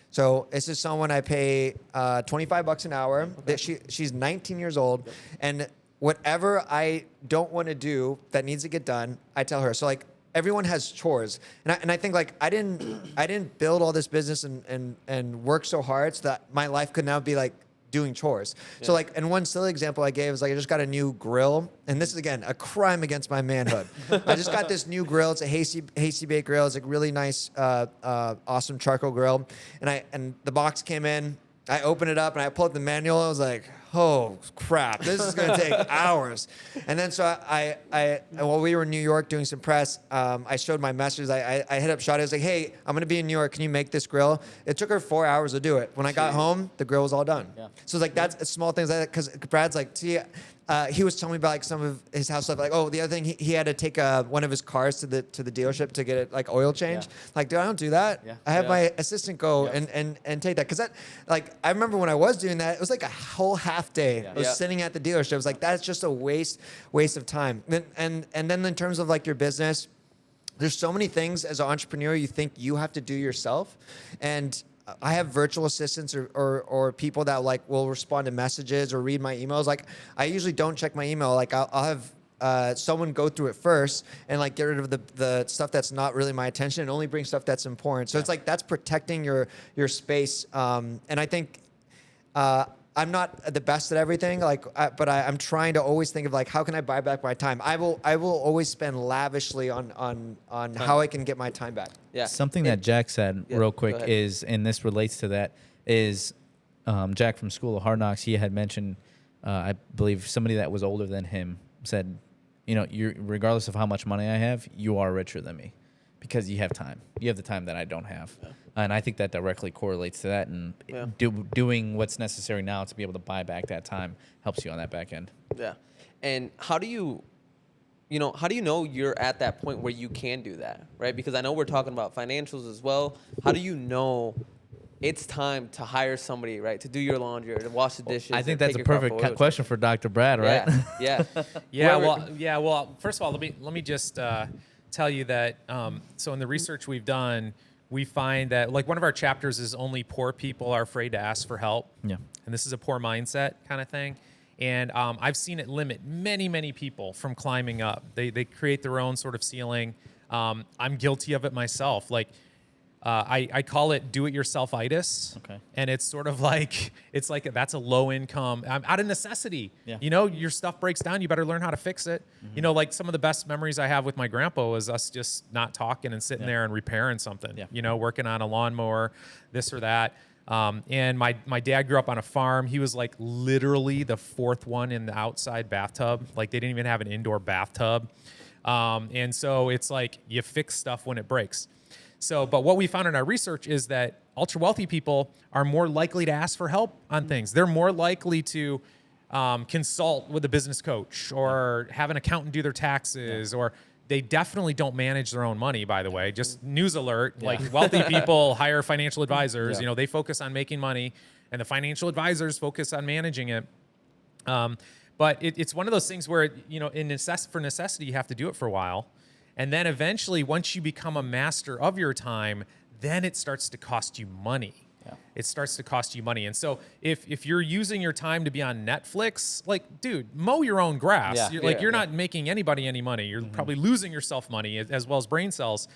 So this is someone I pay $25 an hour. Okay. She's 19 years old, and whatever I don't want to do that needs to get done, I tell her. So like, everyone has chores, and I think like I didn't build all this business and work so hard so that my life could now be like doing chores. Yeah. So like, and one silly example I gave is like, I just got a new grill, and this is again a crime against my manhood. I just got this new grill. It's a hasty bake grill. It's like really nice, awesome charcoal grill. And the box came in. I opened it up and I pulled up the manual. I was like, oh crap, this is gonna take hours. And then so while we were in New York doing some press, I showed my messages. I hit up Shadi. I was like, hey, I'm gonna be in New York. Can you make this grill? It took her 4 hours to do it. When I got home, the grill was all done. Yeah. So it's like that's small things like that. Because Brad's like, see. He was telling me about like some of his house stuff. Like, oh, the other thing, he had to take one of his cars to the dealership to get it like oil change. Yeah. Like, dude, I don't do that. Yeah. I have my assistant go and take that. Because that, like, I remember when I was doing that, it was like a whole half day. Yeah. I was sitting at the dealership. I was like, that's just a waste of time. And then in terms of like your business, there's so many things as an entrepreneur you think you have to do yourself. And I have virtual assistants or people that like will respond to messages or read my emails. Like I usually don't check my email. Like I'll have someone go through it first and like get rid of the stuff that's not really my attention and only bring stuff that's important. So it's like that's protecting your space. And I think I'm not the best at everything, but I'm trying to always think of like how can I buy back my time. I will always spend lavishly on how I can get my time back. Yeah. Something that Jack said real quick is, and this relates to that, is Jack from School of Hard Knocks. He had mentioned, I believe somebody that was older than him said, you know, regardless of how much money I have, you are richer than me because you have time. You have the time that I don't have. Yeah. And I think that directly correlates to that, and doing what's necessary now to be able to buy back that time helps you on that back end. Yeah. And how do you know you're at that point where you can do that, right? Because I know we're talking about financials as well. How do you know it's time to hire somebody, right, to do your laundry or to wash the dishes? I think that's a perfect question for Dr. Brad, right? Yeah. Well, first of all, let me just tell you that. So in the research we've done, we find that like one of our chapters is only poor people are afraid to ask for help. Yeah. And this is a poor mindset kind of thing. And I've seen it limit many people from climbing up. They create their own sort of ceiling. I'm guilty of it myself. Like I call it do-it-yourself-itis. Okay. And it's sort of like, that's a low income, out of necessity. Yeah. You know, your stuff breaks down, you better learn how to fix it. Mm-hmm. You know, like some of the best memories I have with my grandpa was us just not talking and sitting there and repairing something, you know, working on a lawnmower, this or that. And my dad grew up on a farm. He was like literally the fourth one in the outside bathtub. Like they didn't even have an indoor bathtub. And so it's like you fix stuff when it breaks. So, but what we found in our research is that ultra wealthy people are more likely to ask for help on things. They're more likely to consult with a business coach or have an accountant do their taxes, or they definitely don't manage their own money, by the way. Just news alert, like wealthy people hire financial advisors. You know, they focus on making money and the financial advisors focus on managing it. But it's one of those things where, you know, for necessity, you have to do it for a while. And then eventually, once you become a master of your time, then it starts to cost you money. Yeah. It starts to cost you money. And so if you're using your time to be on Netflix, like, dude, mow your own grass. Yeah. You're not making anybody any money. You're probably losing yourself money as well as brain cells.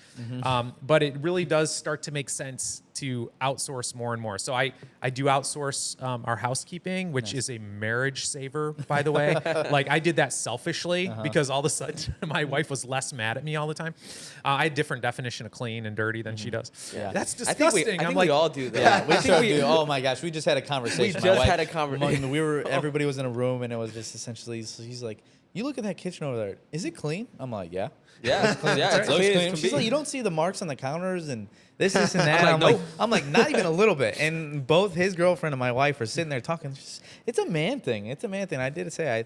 But it really does start to make sense to outsource more and more. So I do outsource our housekeeping, which is a marriage saver, by the way. Like I did that selfishly because all of a sudden my wife was less mad at me all the time. I had a different definition of clean and dirty than she does. Yeah. That's disgusting. I think we all do that. Yeah, we do. Oh my gosh, we just had a conversation. conversation. Everybody was in a room, and it was just essentially. So he's like, "You look at that kitchen over there. Is it clean?" I'm like, "Yeah, it's clean. Yeah, it looks clean." She's like, "You don't see the marks on the counters and this and that." I'm like, not even a little bit. And both his girlfriend and my wife are sitting there talking. It's a man thing. It's a man thing. I did say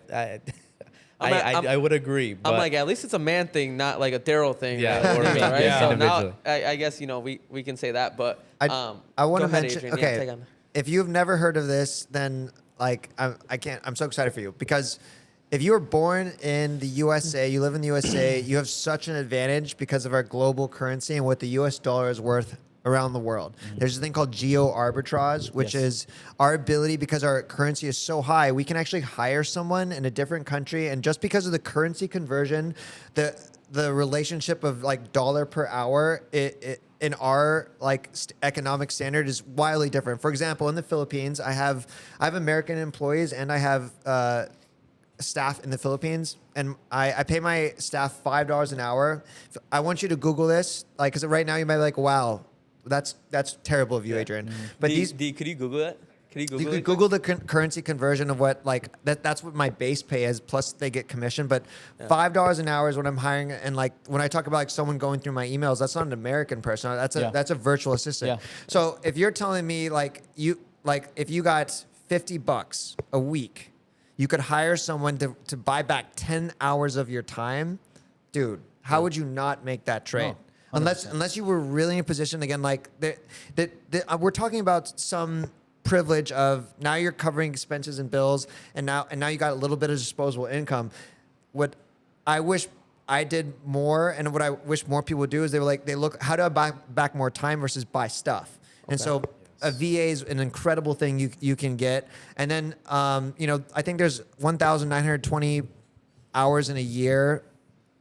I would agree. But I'm like, at least it's a man thing, not like a Daryl thing. Yeah, or me, right? Yeah. So now I guess, you know, we can say that. But I want to mention, Adrian. okay, if you've never heard of this, then like I'm so excited for you, because if you were born in the USA, you live in the USA, you have such an advantage because of our global currency and what the US dollar is worth around the world. There's a thing called geo arbitrage, which is our ability, because our currency is so high, we can actually hire someone in a different country, and just because of the currency conversion, the relationship of like dollar per hour, it in our like economic standard is wildly different. For example, in the Philippines, I have American employees and I have staff in the Philippines, and I pay my staff $5 an hour. I want you to Google this, like, because right now you might be like, wow, that's terrible of you, Adrian. But could you Google that? Can you Google You it? could Google the currency conversion of what that's what my base pay is. Plus they get commission, but $5 an hour is what I'm hiring. And like when I talk about like someone going through my emails, that's not an American person. That's a virtual assistant. Yeah. So if you're telling me if you got $50 a week, you could hire someone to buy back 10 hours of your time, dude. How would you not make that trade? No. Unless you were really in a position again, like we're talking about some privilege of now you're covering expenses and bills, and now you got a little bit of disposable income. What I wish I did more, and what I wish more people would do is they look, how do I buy back more time versus buy stuff? And so a VA is an incredible thing you can get. And then I think there's 1,920 hours in a year.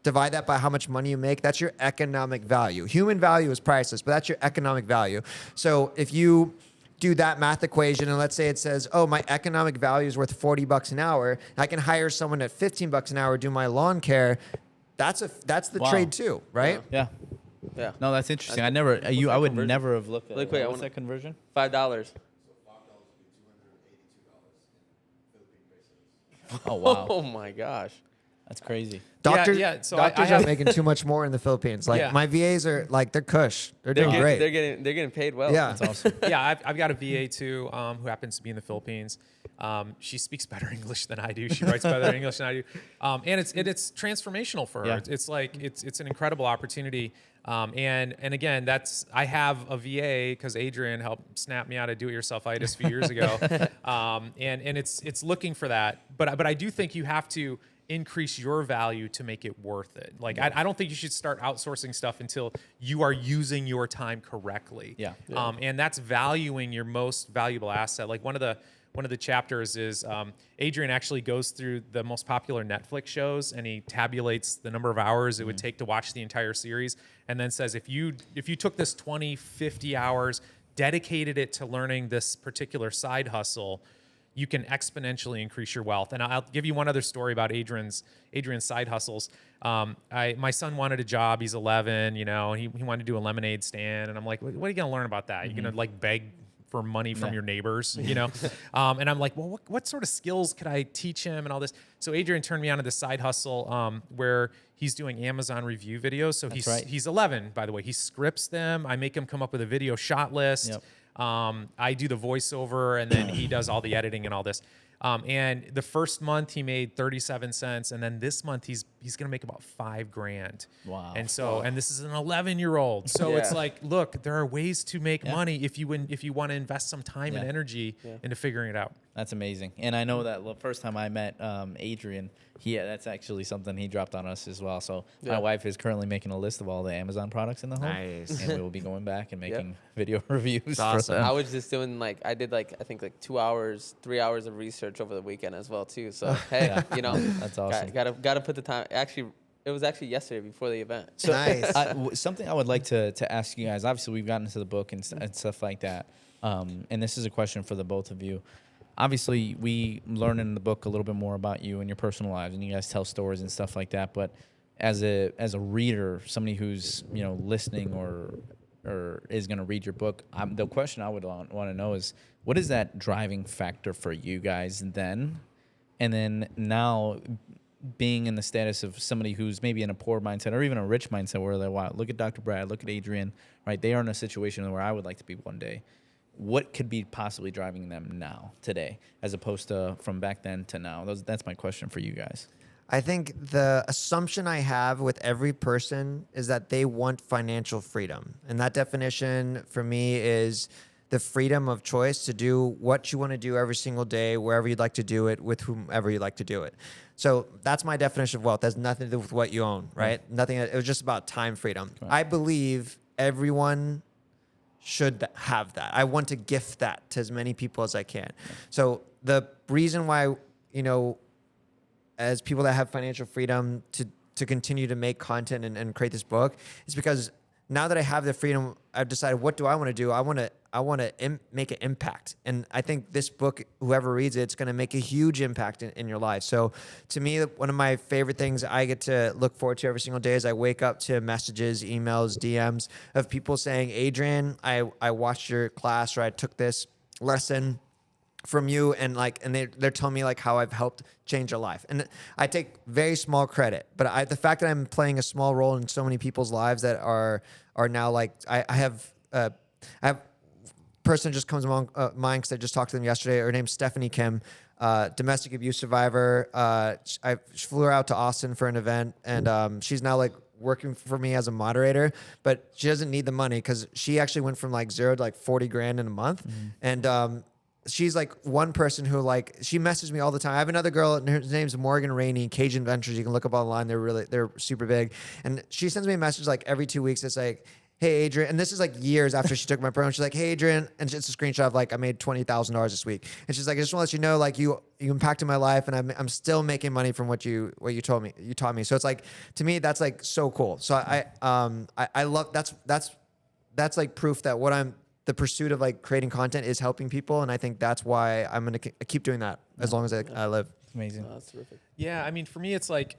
Divide that by how much money you make. That's your economic value. Human value is priceless, but that's your economic value. So if you do that math equation, and let's say it says, oh, my economic value is worth $40 an hour, I can hire someone at $15 an hour to do my lawn care. That's the trade too, right? Yeah. Yeah. No, that's interesting. I would conversion? never have looked at Look, it. wait, What's that conversion? $5. Oh, wow. Oh my gosh. That's crazy. Doctors, So doctors I are have, making too much more in the Philippines. Like Yeah. my VAs are they're cush. They're doing great. They're getting paid well. Yeah. That's awesome. yeah, I've got a VA too who happens to be in the Philippines. She speaks better English than I do. She writes better English than I do, and it's transformational for her. Yeah. It's an incredible opportunity. And again, I have a VA because Adrian helped snap me out of do-it-yourselfitis a few years ago, and it's looking for that. But I do think you have to increase your value to make it worth it. Like I don't think you should start outsourcing stuff until you are using your time correctly. Yeah. And that's valuing your most valuable asset. Like one of the chapters is Adrian actually goes through the most popular Netflix shows and he tabulates the number of hours it would take to watch the entire series, and then says if you took this 20, 50 hours, dedicated it to learning this particular side hustle, you can exponentially increase your wealth. And I'll give you one other story about Adrian's side hustles. My son wanted a job. He's 11, and he wanted to do a lemonade stand. And I'm like, what are you going to learn about that? You're going to like beg for money from your neighbors, and I'm like, well, what sort of skills could I teach him and all this? So Adrian turned me on to this side hustle where he's doing Amazon review videos. So he's 11, by the way. He scripts them. I make him come up with a video shot list. Yep. I do the voiceover, and then he does all the editing and all this. And the first month he made 37 cents, and then this month he's gonna make about $5,000. Wow. And so, and this is an 11-year-old. So it's like, look, there are ways to make money if you want to invest some time and energy into figuring it out. That's amazing. And I know that the first time I met Adrian, that's actually something he dropped on us as well. So my wife is currently making a list of all the Amazon products in the home. Nice. And we will be going back and making video reviews awesome. for them. I was just doing I did I think 2 hours, 3 hours of research over the weekend as well too. So hey, That's awesome. Gotta put the time. Actually, it was actually yesterday before the event. So Nice. Something I would like to ask you guys. Obviously, we've gotten into the book and stuff like that. And this is a question for the both of you. Obviously, we learn in the book a little bit more about you and your personal lives, and you guys tell stories and stuff like that. But as a reader, somebody who's listening or is going to read your book, the question I would want to know is, what is that driving factor for you guys then? And then now, being in the status of somebody who's maybe in a poor mindset or even a rich mindset where they're, wow, look at Dr. Brad, look at Adrian, right? They are in a situation where I would like to be one day. What could be possibly driving them now, today, as opposed to from back then to now? That's my question for you guys. I think the assumption I have with every person is that they want financial freedom. And that definition for me is the freedom of choice to do what you want to do every single day, wherever you'd like to do it, with whomever you'd like to do it. So that's my definition of wealth. That has nothing to do with what you own, right? Nothing. It was just about time freedom. Right. I believe everyone should have that. I want to gift that to as many people as I can. So the reason why, as people that have financial freedom to continue to make content and create this book is because now that I have the freedom, I've decided, what do I want to do? I want to make an impact. And I think this book, whoever reads it, it's going to make a huge impact in your life. So to me, one of my favorite things I get to look forward to every single day is I wake up to messages, emails, DMs of people saying, Adrian, I watched your class, or I took this lesson. from you, and they're telling me like how I've helped change their life, and I take very small credit, but the fact that I'm playing a small role in so many people's lives that are now like I have person just comes among mine because I just talked to them yesterday. Her name's Stephanie Kim, domestic abuse survivor. I flew her out to Austin for an event, and she's now like working for me as a moderator, but she doesn't need the money because she actually went from like 0 to like 40 grand in a month. And she's like one person who like, she messaged me all the time. I have another girl, and her name's Morgan Rainey, Cajun Ventures. You can look up online. They're super big. And she sends me a message like every 2 weeks. It's like, hey, Adrian, and this is like years after she took my program. She's like, hey, Adrian, and it's a screenshot of like, I made $20,000 this week. And she's like, I just want to let you know, like you impacted my life, and I'm still making money from what you taught me. So it's like, to me, that's like so cool. So I love, that's like proof that the pursuit of like creating content is helping people. And I think that's why I'm going to keep doing that as long as I live. Amazing. Oh, that's terrific. Yeah, I mean, for me, it's like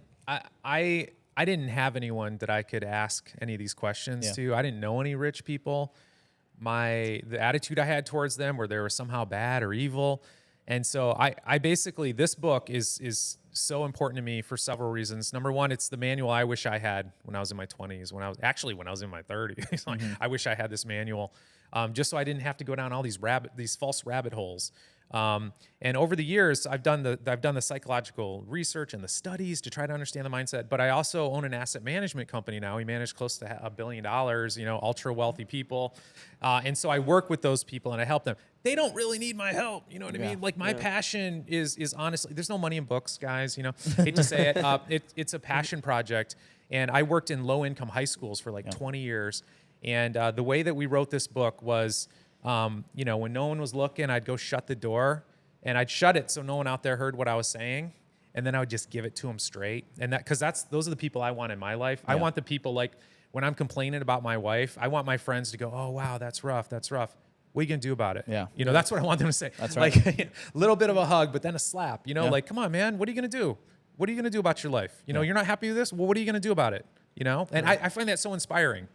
I didn't have anyone that I could ask any of these questions to. I didn't know any rich people. The attitude I had towards them, where they were somehow bad or evil. And so I basically, this book is so important to me for several reasons. Number one, it's the manual I wish I had when I was in my 20s, when I was in my 30s. Like, I wish I had this manual, just so I didn't have to go down all these false rabbit holes. And over the years, I've done the psychological research and the studies to try to understand the mindset. But I also own an asset management company now. We manage close to $1 billion. Ultra wealthy people, and so I work with those people and I help them. They don't really need my help. You know what I mean? Like, my passion is honestly, there's no money in books, guys. Hate to say it. It's a passion project, and I worked in low income high schools for like 20 years. And the way that we wrote this book was, when no one was looking, I'd go shut the door, and I'd shut it so no one out there heard what I was saying, and then I would just give it to them straight. And those are the people I want in my life. I want the people, like, when I'm complaining about my wife, I want my friends to go, oh wow, that's rough. What are you gonna do about it? Yeah. That's what I want them to say. That's right. Like, a little bit of a hug, but then a slap. Like, come on, man, what are you gonna do? What are you gonna do about your life? You're not happy with this? Well, what are you gonna do about it? And I find that so inspiring.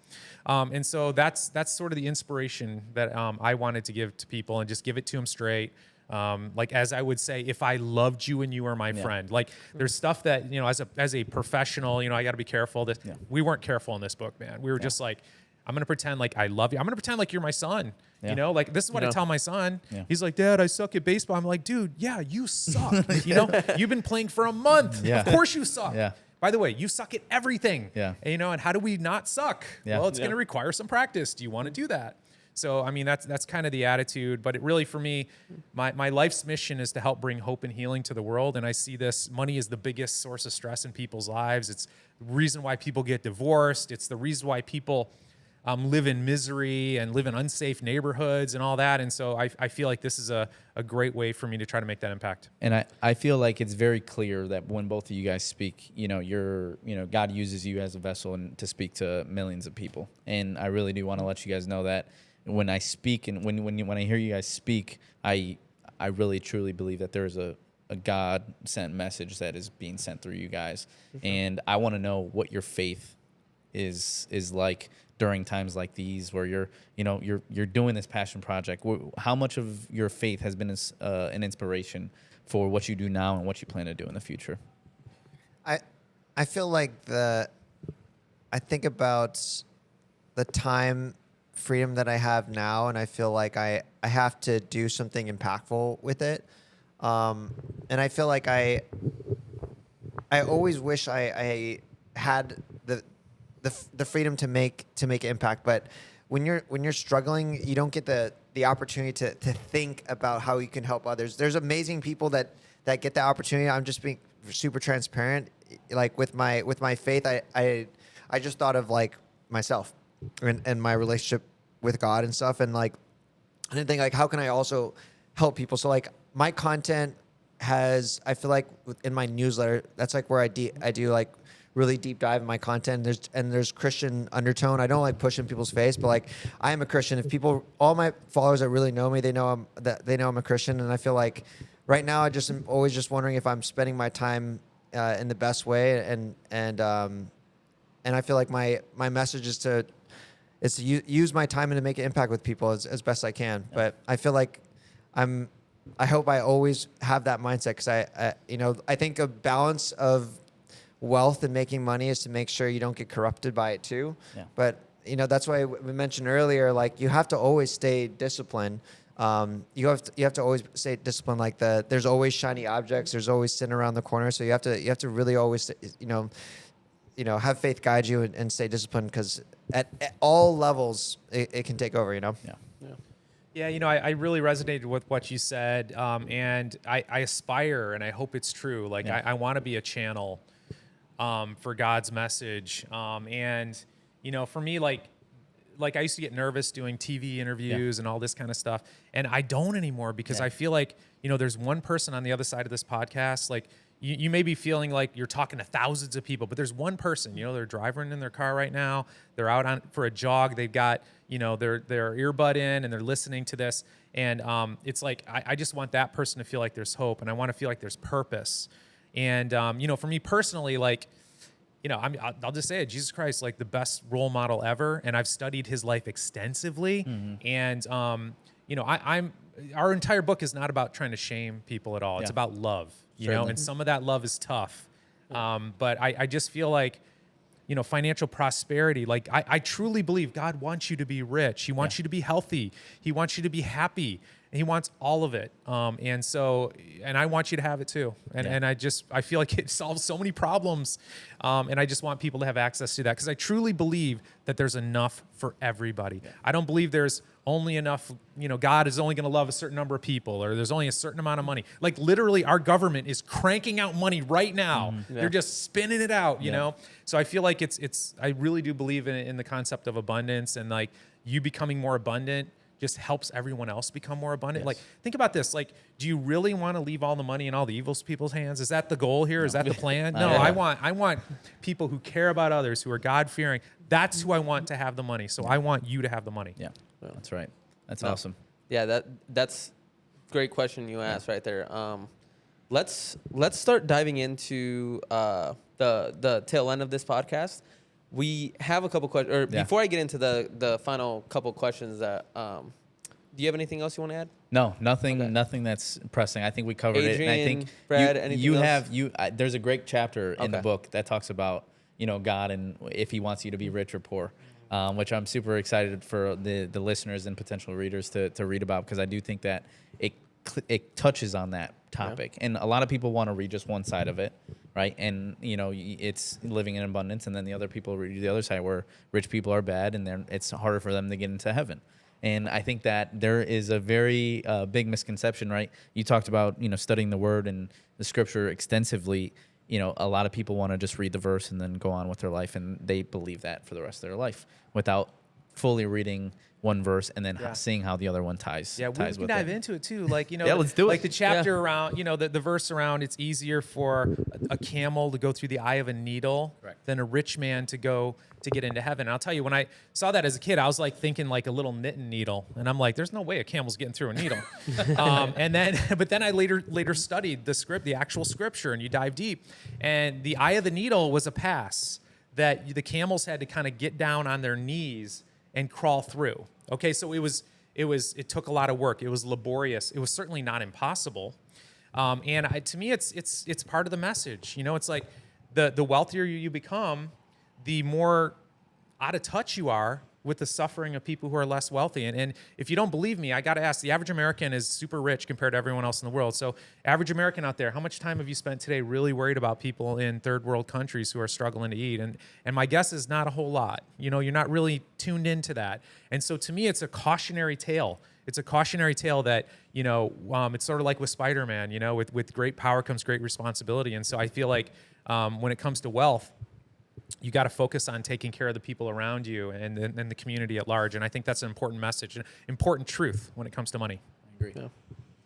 And so that's sort of the inspiration that I wanted to give to people, and just give it to them straight. Like, as I would say, if I loved you and you were my friend, like, there's stuff that, as a professional, I got to be careful that we weren't careful in this book, man. We were just like, I'm going to pretend like I love you. I'm going to pretend like you're my son. Like, this is what I tell my son. He's like, Dad, I suck at baseball. I'm like, dude, yeah, you suck. You've been playing for a month. Of course you suck. By the way, you suck at everything. And how do we not suck? Well, it's going to require some practice. Do you want to do that? So, I mean, that's kind of the attitude. But it really, for me, my life's mission is to help bring hope and healing to the world. And I see money is the biggest source of stress in people's lives. It's the reason why people get divorced. It's the reason why people live in misery and live in unsafe neighborhoods and all that. And so I feel like this is a great way for me to try to make that impact. And I feel like it's very clear that when both of you guys speak, God uses you as a vessel and to speak to millions of people. And I really do want to let you guys know that when I speak and when I hear you guys speak, I really truly believe that there is a God sent message that is being sent through you guys. And I want to know what your faith is like during times like these, where you're doing this passion project. How much of your faith has been an inspiration for what you do now and what you plan to do in the future? I feel like I think about the time freedom that I have now, and I feel like I have to do something impactful with it. And I feel like I always wish I had the freedom to make impact, but when you're struggling, you don't get the opportunity to think about how you can help others. There's amazing people that get the opportunity. I'm just being super transparent. Like with my faith, I just thought of like myself and my relationship with God and stuff, and like I didn't think like, how can I also help people? So like my content I feel like in my newsletter, that's like where I do like really deep dive in my content. There's Christian undertone. I don't like pushing people's face, but like I am a Christian. If all my followers that really know me, they know I'm a Christian. And I feel like right now I just am always just wondering if I'm spending my time in the best way. And I feel like my message is to use my time and to make an impact with people as best I can. But I feel like I hope I always have that mindset because I think a balance of wealth and making money is to make sure you don't get corrupted by it too. Yeah. But that's why we mentioned earlier, like you have to always stay disciplined. You have to always stay disciplined. Like there's always shiny objects. There's always sin around the corner. So you have to really always have faith guide you and stay disciplined because at all levels it can take over. Yeah. Yeah, I really resonated with what you said, and I aspire, and I hope it's true. Like, I want to be a channel for God's message, and for me, like I used to get nervous doing TV interviews and all this kind of stuff, and I don't anymore because I feel like there's one person on the other side of this podcast, like. You may be feeling like you're talking to thousands of people, but there's one person, they're driving in their car right now. They're out for a jog. They've got, their earbud in and they're listening to this. And it's like, I just want that person to feel like there's hope and I want to feel like there's purpose. And, for me personally, like, I'll just say it, Jesus Christ, like the best role model ever. And I've studied his life extensively. Mm-hmm. And, our entire book is not about trying to shame people at all. It's about love. And some of that love is tough. But I just feel like, financial prosperity, like I truly believe God wants you to be rich. He wants you to be healthy. He wants you to be happy. And he wants all of it. And I want you to have it too. And I feel like it solves so many problems. And I just want people to have access to that because I truly believe that there's enough for everybody. Yeah. I don't believe there's only enough, God is only going to love a certain number of people or there's only a certain amount of money. Like literally our government is cranking out money right now. Mm-hmm. Yeah. They're just spinning it out, you know? So I feel like I really do believe in the concept of abundance and like you becoming more abundant just helps everyone else become more abundant. Yes. Like, think about this. Like, do you really want to leave all the money in all the evil people's hands? Is that the goal here? No. Is that the plan? No, I want people who care about others, who are God-fearing. That's who I want to have the money. So I want you to have the money. Yeah, that's right. That's awesome. Yeah, that's great question you asked right there. Let's start diving into the tail end of this podcast. We have a couple questions, or before I get into the final couple questions, that do you have anything else you want to add? No, nothing that's pressing. I think we covered Adrian, it. And I think Brad, anything else? There's a great chapter in the book that talks about God and if He wants you to be rich or poor, which I'm super excited for the listeners and potential readers to read about because I do think that it touches on that topic, and a lot of people want to read just one side of it. Right. And, it's living in abundance. And then the other people read the other side where rich people are bad and then it's harder for them to get into heaven. And I think that there is a very big misconception, right? You talked about, studying the word and the scripture extensively. A lot of people want to just read the verse and then go on with their life. And they believe that for the rest of their life without fully reading one verse and then seeing how the other one ties. Yeah, we can dive into it too. Like, let's do it. Like the chapter around, the verse around, it's easier for a camel to go through the eye of a needle than a rich man to get into heaven. And I'll tell you, when I saw that as a kid, I was like thinking like a little knitting needle. And I'm like, there's no way a camel's getting through a needle. But then I later studied the actual scripture, and you dive deep. And the eye of the needle was a pass that the camels had to kind of get down on their knees and crawl through. Okay, so it took a lot of work. It was laborious. It was certainly not impossible. To me, it's part of the message. It's like the wealthier you become, the more out of touch you are with the suffering of people who are less wealthy. And if you don't believe me, I got to ask, the average American is super rich compared to everyone else in the world. So average American out there, how much time have you spent today really worried about people in third world countries who are struggling to eat? And my guess is not a whole lot. You're not really tuned into that. And so to me, it's a cautionary tale. It's a cautionary tale that, it's sort of like with Spider-Man, with great power comes great responsibility. And so I feel like when it comes to wealth, you got to focus on taking care of the people around you and the community at large. And I think that's an important message, an important truth when it comes to money. I agree. Yeah,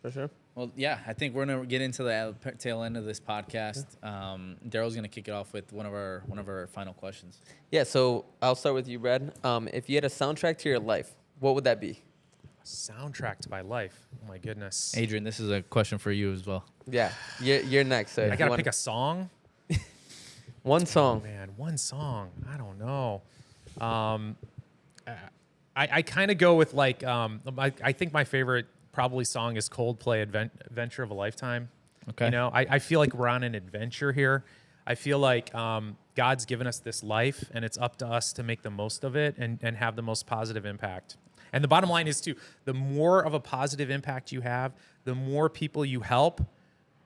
for sure. Well, yeah, I think we're going to get into the tail end of this podcast. Daryl's going to kick it off with one of our final questions. Yeah, so I'll start with you, Brad. If you had a soundtrack to your life, what would that be? Soundtrack to my life. Oh, my goodness. Adrian, this is a question for you as well. Yeah, you're next. So I got to pick a song. One song. Oh, man, one song. I don't know. I kind of go with like, I think my favorite probably song is Coldplay, Adventure of a Lifetime. Okay. You know, I feel like we're on an adventure here. I feel like God's given us this life, and it's up to us to make the most of it and have the most positive impact. And the bottom line is, too, the more of a positive impact you have, the more people you help,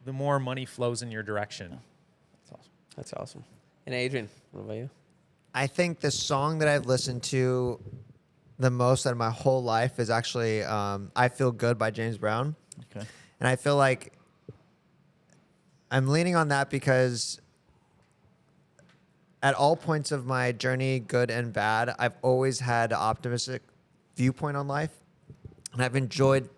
the more money flows in your direction. That's awesome. That's awesome. And Adrian, what about you? I think the song that I've listened to the most out of my whole life is actually I Feel Good by James Brown. Okay. And I feel like I'm leaning on that because at all points of my journey, good and bad, I've always had an optimistic viewpoint on life. And I've enjoyed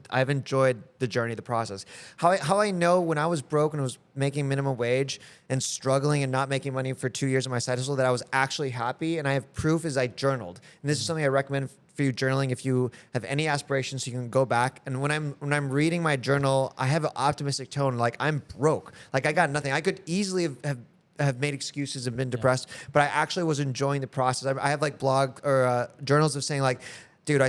the journey, the process. How I know when I was broke and was making minimum wage and struggling and not making money for 2 years in my side hustle that I was actually happy, and I have proof is I journaled. And this is something I recommend for you journaling. If you have any aspirations, you can go back. And when I'm reading my journal, I have an optimistic tone. Like I'm broke. Like I got nothing. I could easily have made excuses and been depressed, but I actually was enjoying the process. I have like blog or journals of saying like, dude,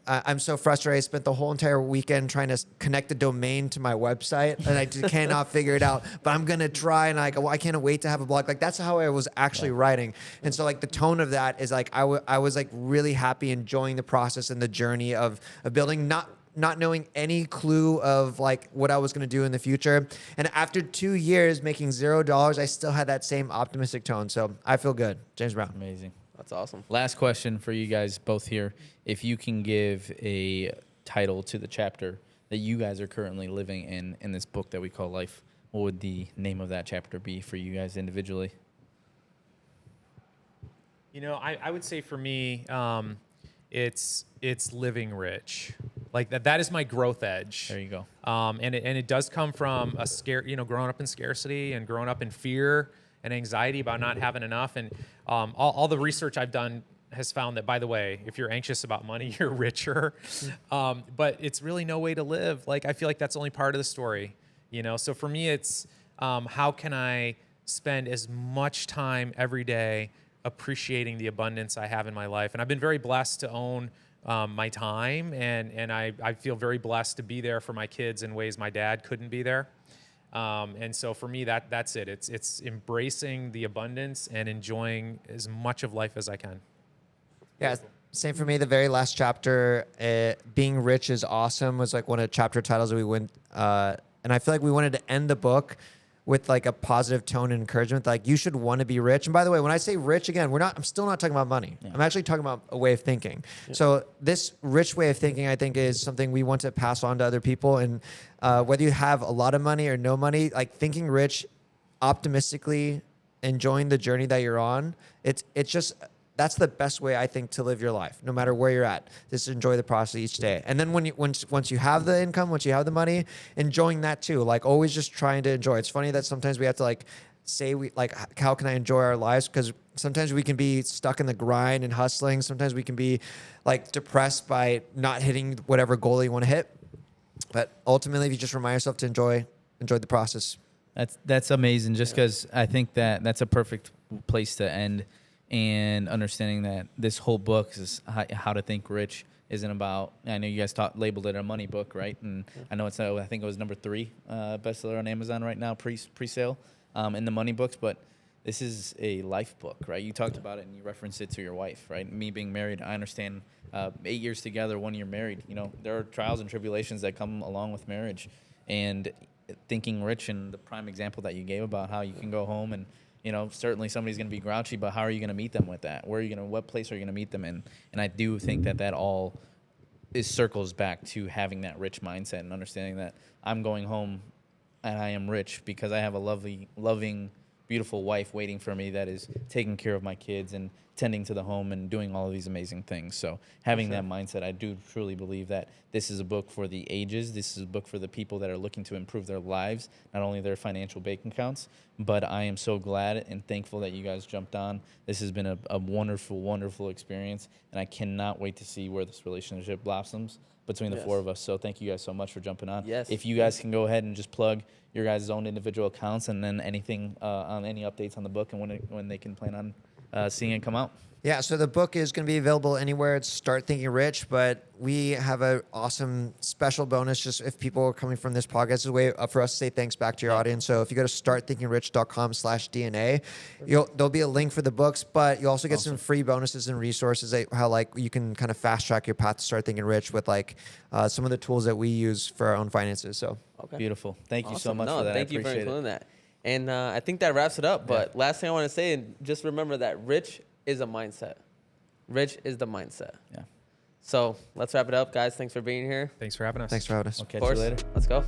I'm so frustrated. I spent the whole entire weekend trying to connect the domain to my website, and I just cannot figure it out. But I'm going to try, and I can't wait to have a blog. Like, that's how I was actually writing. And so, like, the tone of that is, like, I was, like, really happy enjoying the process and the journey of building, not knowing any clue of, like, what I was going to do in the future. And after 2 years making $0, I still had that same optimistic tone. So I feel good. James Brown. Amazing. That's awesome. Last question for you guys both here. If you can give a title to the chapter that you guys are currently living in this book that we call life, what would the name of that chapter be for you guys individually? You know, I would say for me, it's living rich. Like that is my growth edge. There you go. And it does come from growing up in scarcity and growing up in fear and anxiety about not having enough. And all the research I've done has found that, by the way, if you're anxious about money, you're richer. But it's really no way to live. Like, I feel like that's only part of the story, you know? So for me, it's how can I spend as much time every day appreciating the abundance I have in my life? And I've been very blessed to own my time, and I feel very blessed to be there for my kids in ways my dad couldn't be there. And so for me, that's it. It's embracing the abundance and enjoying as much of life as I can. Yeah, same for me. The very last chapter, being rich is awesome, was like one of the chapter titles that we went. And I feel like we wanted to end the book with like a positive tone and encouragement. Like, you should want to be rich. And by the way, when I say rich, again, I'm still not talking about money. Yeah. I'm actually talking about a way of thinking. Yeah. So this rich way of thinking, I think, is something we want to pass on to other people. And whether you have a lot of money or no money, like thinking rich, optimistically, enjoying the journey that you're on, it's just, that's the best way, I think, to live your life, no matter where you're at. Just enjoy the process each day. And then once you have the income, once you have the money, enjoying that too. Like, always just trying to enjoy. It's funny that sometimes we have to like say how can I enjoy our lives? Because sometimes we can be stuck in the grind and hustling. Sometimes we can be like depressed by not hitting whatever goal you want to hit. But ultimately, if you just remind yourself to enjoy the process. That's amazing. Just because I think that's a perfect place to end. And understanding that this whole book is how to think rich isn't about, I know you guys labeled it a money book, right? And I know I think it was number 3 bestseller on Amazon right now, pre-sale in the money books, but this is a life book, right? You talked about it and you referenced it to your wife, right? Me being married, I understand 8 years together, 1 year married, you know, there are trials and tribulations that come along with marriage. And thinking rich, and the prime example that you gave about how you can go home and, you know, certainly somebody's going to be grouchy, but how are you going to meet them with that? What place are you going to meet them in? And I do think that all circles back to having that rich mindset and understanding that I'm going home and I am rich because I have a loving, beautiful wife waiting for me that is taking care of my kids and tending to the home and doing all of these amazing things. So having that mindset, I do truly believe that this is a book for the ages. This is a book for the people that are looking to improve their lives, not only their financial bank accounts. But I am so glad and thankful that you guys jumped on. This has been a wonderful, wonderful experience, and I cannot wait to see where this relationship blossoms between the 4 of us. So thank you guys so much for jumping on. Yes. If you guys can go ahead and just plug your guys' own individual accounts, and then anything on any updates on the book and when they can plan on seeing it come out? Yeah, so the book is going to be available anywhere. It's Start Thinking Rich, but we have an awesome special bonus just if people are coming from this podcast. It's a way for us to say thanks back to your audience. So if you go to startthinkingrich.com/DNA, there'll be a link for the books, but you'll also get some free bonuses and resources, how like you can kind of fast track your path to start thinking rich with like some of the tools that we use for our own finances. So Beautiful. Thank you so much No, for that. thank I you for appreciate including that. And I think that wraps it up. But last thing I want to say, and just remember that rich is a mindset. Rich is the mindset. Yeah. So let's wrap it up, guys. Thanks for being here. Thanks for having us. thanks for having us. I'll catch Of course. you later. Let's go.